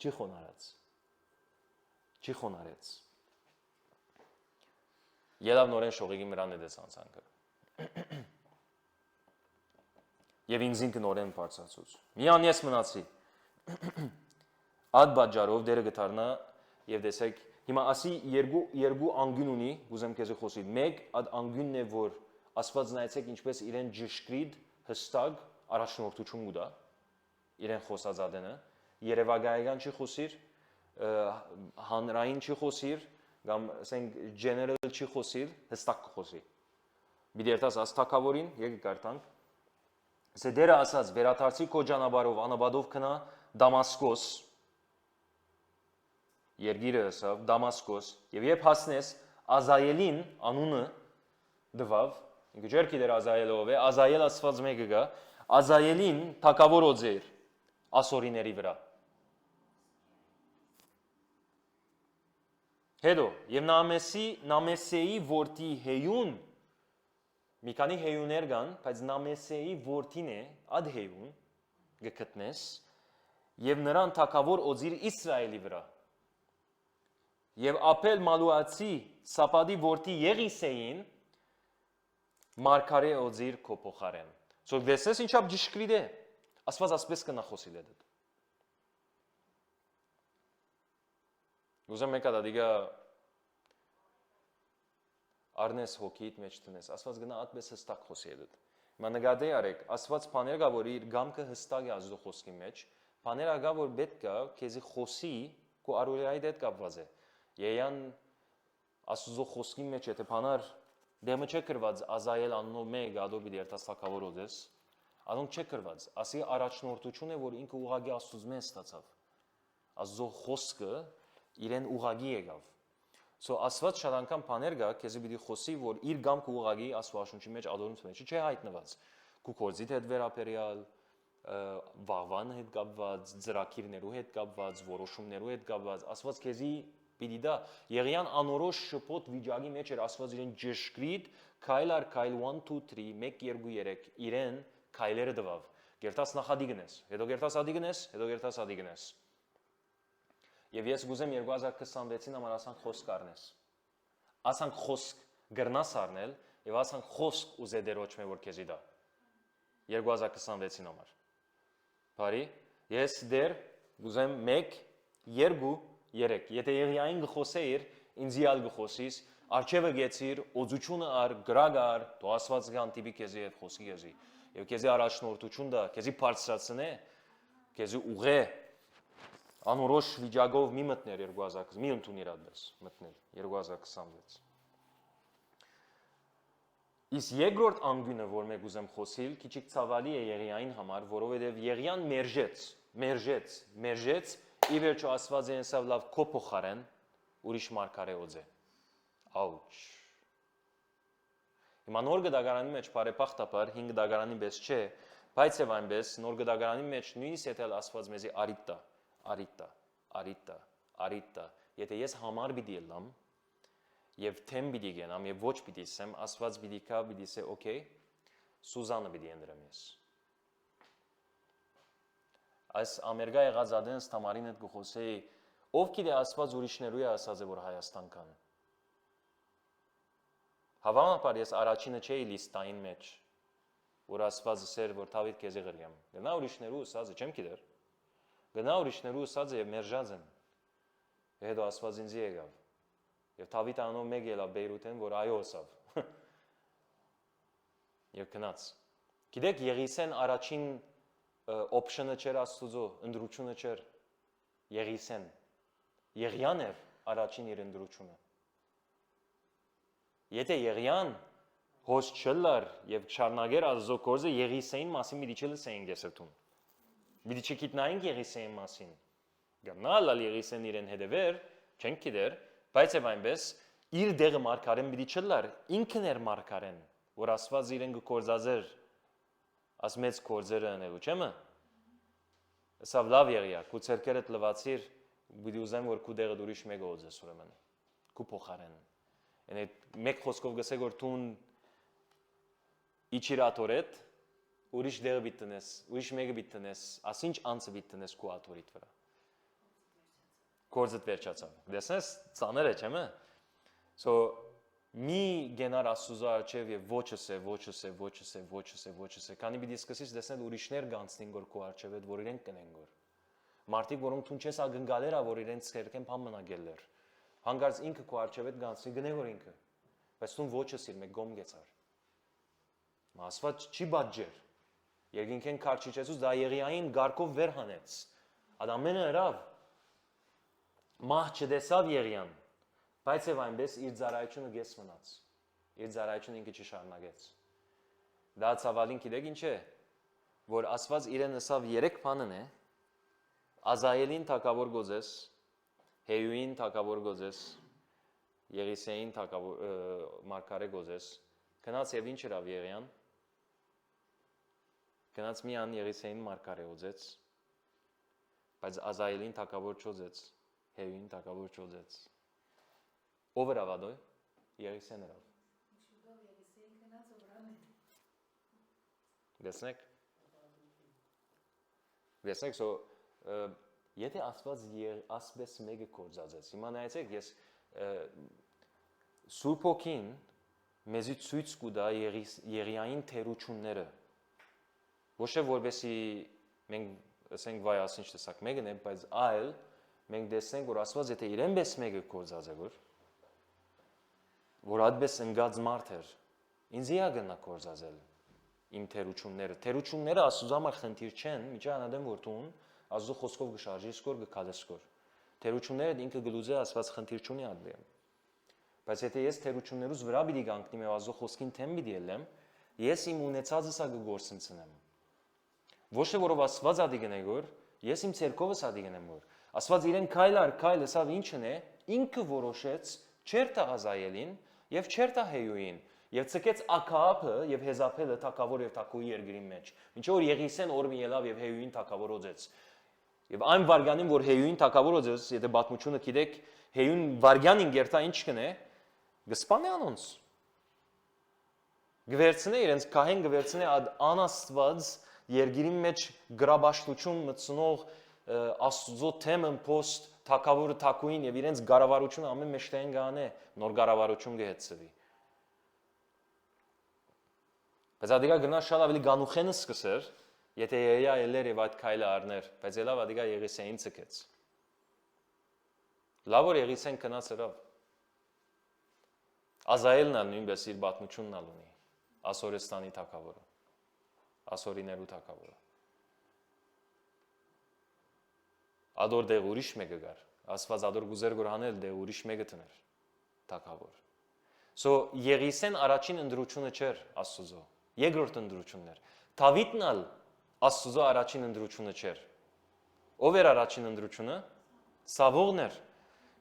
Չի խոնարհած։ Չի խոնարհեց։ Ելավ նորեն շողիկի վրա նետեց անցանքը։ Եվ ինձ ինքը նորեն բարձրացուց։ Միան ես մնացի։ Այդ բաժարով դերը գտարնա եւ տեսեք հիմա ասի երկու անգուն ունի, ուզեմ քեզ խոսի։ Մեկ այդ անգունն է, որ Աստված նայեցեք ինչպես իրեն ճշգրիտ հստակ առաջնորդություն կուտա իրեն խոսած ադենը, երևակայական չի խոսիր, հանրային չի խոսիր, կամ ասենք general չի խոսիր, հստակ խոսի։ Մի դերտաս աստակավորին, եկեք կարդանք։ Սա դերը ասած վերադարձի քո ճանապարհով անաբադով քնա Դամասկոս Երգիրը ասավ Դամասկոս եւ երբ հասնես Ազայելին անունը դվավ ինքը ջերքի դեր Ազայելով է Ազայել ասված մեկը գա Ազայելին թակավոր օձեր ասորիների վրա հետո եւ Նամեսեի որդի Հեյուն մի քանի հեյուներ կան, բայց Նամեսեի որդին է, ադ հեյուն, գտնես, եւ նրան թակավոր օձիր Իսրայելի վրա։ Եվ ապել մալուացի Սապադի որդի Եղիսեին մարգարե օձիր քո փոխարեն։ Սո դեսես ինչա ճշգրիտ է։ Աստված ասպես կնախոսի դե։ Ուզեմ եկա դիգա Արնես հոգիդ մեջ տնես, Աստված գնա այդպես հստակ խոսի հետ։ Հիմա նկատի արեք, Աստված բաներ կա, որ իր գամքը հստակ է Աստծո խոսքի մեջ, բաներ կա, որ պետք է քեզի խոսի, քո արորիայի հետ կապված է։ Եյան Աստծո խոսքի մեջ եթե բանար դեմը չէ գրված Ազայել անունով մեկ գադո պիտի երթասակավոր օդես, անոնք չէ գրված, ասի առաջնորդություն է, որ ինքը ուղագի Աստծուց մեզ ստացավ։ Աստծո խոսքը իրեն ուղագի եկավ։ So Աստված շատ անգամ բաներ կա, քեզի պիտի խոսի, որ իր գամքը ուղագի Աստվածաշունչի մեջ ադորումց մեջ չէ հայտնված։ Քու կորձիդ հետ վերաբերյալ, վաղվան հետ կապված, ծրակիրներու հետ կապված, որոշումներու հետ կապված, Աստված քեզի պիտի դա Եղիան անորոշ շփոթ վիճակի մեջ էր Աստված իրեն ճշգրիտ քայլ առ քայլ 1 2 3 1 2 3 իրեն քայլերը տվավ։ Գերտաս նախադի գնես, հետո գերտաս ադի գնես, հետո գերտաս ադի գնես։ Եվ ես գուզեմ 2026-ին համար ասանք խոսք առնես։ Ասանք խոսք գրնաս առնել եւ ասանք խոսք ուզե դերոճ մե որ քեզի դա 2026-ին համար։ Բարի, ես դեր գուզեմ 1, 2, 3։ Եթե Եղիային գխոսեիր, ինձիալ գխոսիս, արջևը գեցիր, օծությունը ար, գրագար, դու Աստված գանտիբի քեզի հետ խոսքի քեզի։ Եվ քեզի առաջնորդություն դա, քեզի բարձրացնե, քեզի ուղե անորոշ վիճակով մի մտներ 2020, մի ընդունիր այդպես մտնել 2026։ Իսկ երկրորդ անգյունը, որ մեկ ուզեմ խոսիլ, քիչիկ ցավալի է Եղիային համար, որովհետև Եղիան մերժեց, ի վերջո Աստված ինքնավ լավ քո փոխարեն ուրիշ մարգարե օձե։ Աուչ։ Հիմա նոր գդագարանի մեջ բարեփոխտաբար 5 գդագարանի պես չէ, բայց եւ այնպես նոր գդագարանի մեջ նույնիսկ եթե Աստված մեզի արիտա, եթե ես համար պիտի ելամ եւ թեմ պիտի գնամ եւ ոչ պիտի ասեմ, Աստված պիտի կա, պիտի ասե, օքեյ, Սուզանը պիտի ընդրեմ ես։ Այս ամերիկա եղած ադենս Թամարին հետ գխոսեի, ով գիտե Աստված ուրիշներու է ասած է որ Հայաստան կան։ Հավանաբար ես առաջինը չէի լիստային մեջ, որ Աստված ասեր, որ Դավիթ քեզի գրեմ։ Գնա ուրիշներու ասածը չեմ գիտեր։ Գնա ուրիշներու ասածը եւ մերժած են։ Հետո Աստված ինձ եկավ։ Եվ Դավիթ անով մեկ ելավ Բեյրութեն, որ այո ասավ։ Եվ գնաց։ Գիտեք, Եղիսեն առաջին օպշնը չէր Աստուծո, ընդրությունը չէր։ Եղիսեն։ Եղիան էր առաջին իր ընդրությունը։ Եթե Եղիան հոս չլար եւ չառնագեր Աստծո գործը Եղիսեին մասին մի դիչելսեին գեսրտուն։ Մի դիչիկիտնային Եղիսեին մասին։ Գնալ Եղիսեն իրեն հետևեր, չեն գիտեր, բայց եւ այնպես իր դեղը մարգարեն մի դիչելար, ինքն էր մարգարեն, որ Աստված իրեն գործազեր աս մեծ գործերը անելու, չեմը։ Սա լավ եղիա, քու ցերկերդ լվացիր, պիտի ուզեմ որ քու դեղը ուրիշ մեկ օձես ուրեմն։ Քու փոխարեն։ Այդ մեկ խոսքով գսե որ տուն իչիրատորետ ուրիշ դեղը բիտնես, ուրիշ մեկը բիտնես, ասինչ անցը բիտնես քու աթորիտ վրա։ Գործդ վերջացավ։ Դեսնես ծաներ է, չեմը։ So մի գենար Աստուծո արչև եւ ոչսե, քանի պիտի սկսես դեսնել ուրիշներ գանցնին որ քո արչև հետ, որ իրենք կնեն գոր։ Մարդիկ որոնք տուն չես ագնգալերա, որ իրենց ցերկեն փամ մնագելներ։ Հանգարց ինքը քո արչև հետ գանցնի գնե որ ինքը։ Բայց տուն ոչսիր մեկ գոմ գեցար։ Աստված չի բաժեր։ Երկինքեն քարչիչեցուց դա Եղիային գարկով վեր հանեց։ Ադամենը հրավ։ Մահ չդեսավ Եղիան, բայց եւ այնպես իր ծառայությունը գես մնաց։ Իր ծառայությունը ինքը չշարունակեց։ Դա ցավալին գիտեք ինչ է, որ Աստված իրեն ասավ 3 բանն է. Ազայելին թակավոր գոզես, Հեյուին թակավոր գոզես, Եղիսեին թակավոր մարգարե գոզես։ Գնաց եւ ինչ հրավ Եղիան։ Գնաց միան Եղիսեին մարգարե ոզեց, բայց Ազայելին թակավոր չոզեց, Հեյուին թակավոր չոզեց։ Ով էր ավադոյ? Եղիսեն էր։ Դեսնեք, so եթե Աստված ասպես մեկը կործածեց, հիմա նայեցեք, ես Սուրբ Հոգին մեզի ցույց կուտա Եղիային թերությունները, ոչ թե որովհետեւ մենք ասենք վայ ասինչ տեսակ մեկն է, բայց այլ մենք տեսնենք, որ Աստված եթե իրեն պես մեկը կործած է, որ այդպես ընկած մարդ էր, ինձ իա գնա կործածել իմ թերությունները Աստծո համար խնդիր չեն, միջա անադեմ որ տուն Աստծո խոսքով գշարժի սկոր գկալեսկոր։ Թերությունները ինքը գլուզե Աստված խնդիր չունի ադլիեմ։ Բայց եթե ես թերություններուց վրա պիտի գանքնիմ եւ Աստծո խոսքին թեմ պիտի ելեմ, ես իմ ունեցածը սա կգործընծնեմ։ Ոչ թե որով Աստված ադի գնեգոր, ես իմ ցերկովս ադի գնեմ որ։ Աստված իրեն քայլ ասավ ինչն է, ինքը որոշեց չերտա Ազայելին եւ չերտա Հեյուին եւ ցկեց Աքահապը եւ Հեզափելը թակավոր եւ թակուի երկրի մեջ։ Ինչ որ Եղիսեն օրմի ելավ եւ Հեյուին թակավորոծեց։ Եվ այն վարգանին որ Հեյուին թակավորոծեց, եթե բացմությունը գիտեք, Հեյուն վարգանին գերտա ինչ կնե, գսպանե անոնց։ Գվերցնե իրենց քահեն գվերցնե անաստված երգիրի մեջ գրաբաշխություն մտցնող Աստծո թեմն post թակավորը թակուին եւ իրենց գարավարությունը ամեն մեջտեղին գանե նոր գարավարություն կհետցվի։ Բայց ադիգա գնա շատ ավելի գանուխենը սկսեր, եթե եյա ելեր եւ այդ քայլը առներ, բայց ելավ ադիգա Եղիսեին ցկեց։ Լավ որ Եղիսեն կնաց հրավ։ Ազայելն ալ նույնպես իր պատմությունն ալ ունի, Ասորեստանի թակավորը, Ասորիներու թակավորը։ Ադոր դեղ ուրիշ մեկը գար, ասված ադոր գուզեր գոր հանել դեղ ուրիշ մեկը տներ, թակավոր։ So Եղիսեն առաջին ընդրությունը չէր Աստծո, երկրորդ ընդրությունն էր։ Դավիթն ալ Աստծո առաջին ընդրությունը չէր։ Ով էր առաջին ընդրությունը։ Սավուղն էր։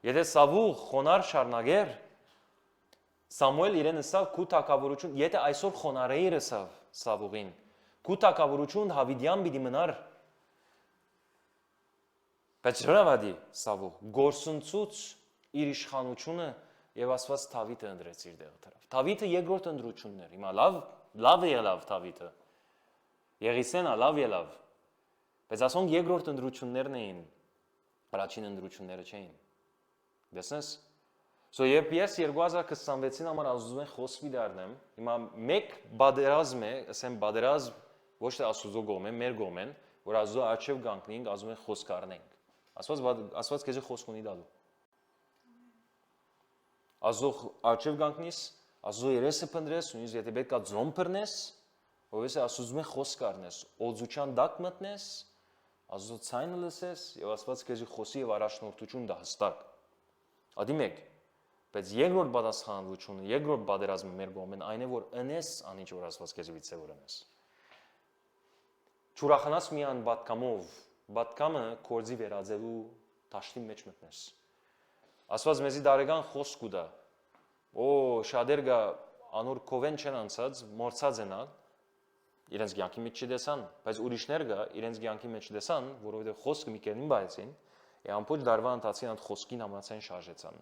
Եթե Սավուղ խոնար շարնագեր, Սամուել իրեն ասավ քու թակավորություն, եթե այսօր խոնարեիր ասավ Սավուղին, քու թակավորություն Դավիթյան պիտի մնար։ Բայց հրավադի Սավուղ գործընծուց իր իշխանությունը եւ ասված Դավիթը ընդրեց իր դեղը դրավ։ Դավիթը երկրորդ ընդրությունն էր։ Հիմա լավ ելավ Դավիթը։ Եղիսենը լավ ելավ, բայց ասոնք երկրորդ ընդրություններն էին, առաջին ընդրությունները չէին։ Դեսնես։ So երբ ես 2026-ին համար ազդում են խոսքի դառնեմ, հիմա մեկ բادرազմ է, ասեմ բادرազմ ոչ թե Աստծո գոմեն, մեր գոմեն, որ Աստծո արչև գանքնենք, ազդում են խոսք առնենք։ Աստված քեզ խոսք ունի դալու։ Աստծո արչև գանքնիս, Աստծո երեսը փնտրես, նույնիսկ եթե պետք է ձոմ բռնես, Ովես է ասում է խոսք առնես, օձուչան դակ մտնես, Աստծո ցայնը լսես եւ Աստված քեզի խոսի եւ առաջնորդություն դա հստակ։ Ադի մեկ, բայց երկրորդ պատասխանատվությունը, երկրորդ բادرազմը մեր կողմեն այն է, որ ընես անիչ որ Աստված քեզի վիճե որ ընես։ Չուրախանաս միան բատկամով, բատկամը կորձի վերածելու դաշտի մեջ մտնես։ Աստված մեզի դարեգան խոսք ուտա։ Օ շատեր գա անոր կովեն չեն անցած, մորցած ենալ իրենց կյանքի մեջ չտեսան, բայց ուրիշներ կա իրենց կյանքի մեջ տեսան, որովհետև խոսքը մի կերին բայեցին, եւ ամբողջ դարվա ընթացին այդ խոսքին համացան շարժեցան,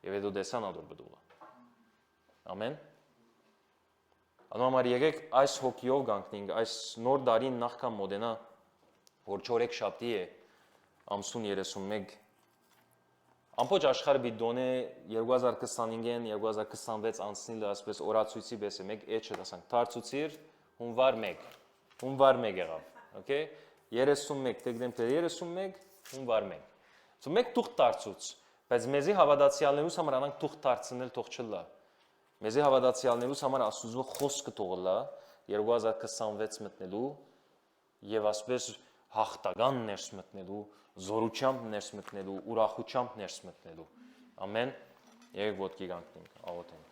եւ հետո տեսան ադոր բդուլը։ Ամեն։ Անոմար եկեք այս հոգիով գանքնենք, այս նոր դարին նախքան մոդենա, որ չորեք շաբթի է, ամսուն 31, ամբողջ աշխարհը պիտի դոնե 2025-ին, 2026 անցնիլը ասպես օրացույցի պես է, մեկ էջը դասանք, դարձուցիր Հունվար 1 եղավ, okay? 31 դեկտեմբեր 31, հունվար 1։ So մեկ թուղթ դարձուց, բայց մեզի հավատացյալներուս համար անանք թուղթ դարձնել թող չլա։ Մեզի հավատացյալներուս համար Աստծո խոսքը թողլա 2026 մտնելու եւ ասպես հաղթական ներս մտնելու, զորությամբ ներս մտնելու, ուրախությամբ ներս մտնելու։ Ամեն։ Եկեք ոտքի կանգնենք, աղոթենք։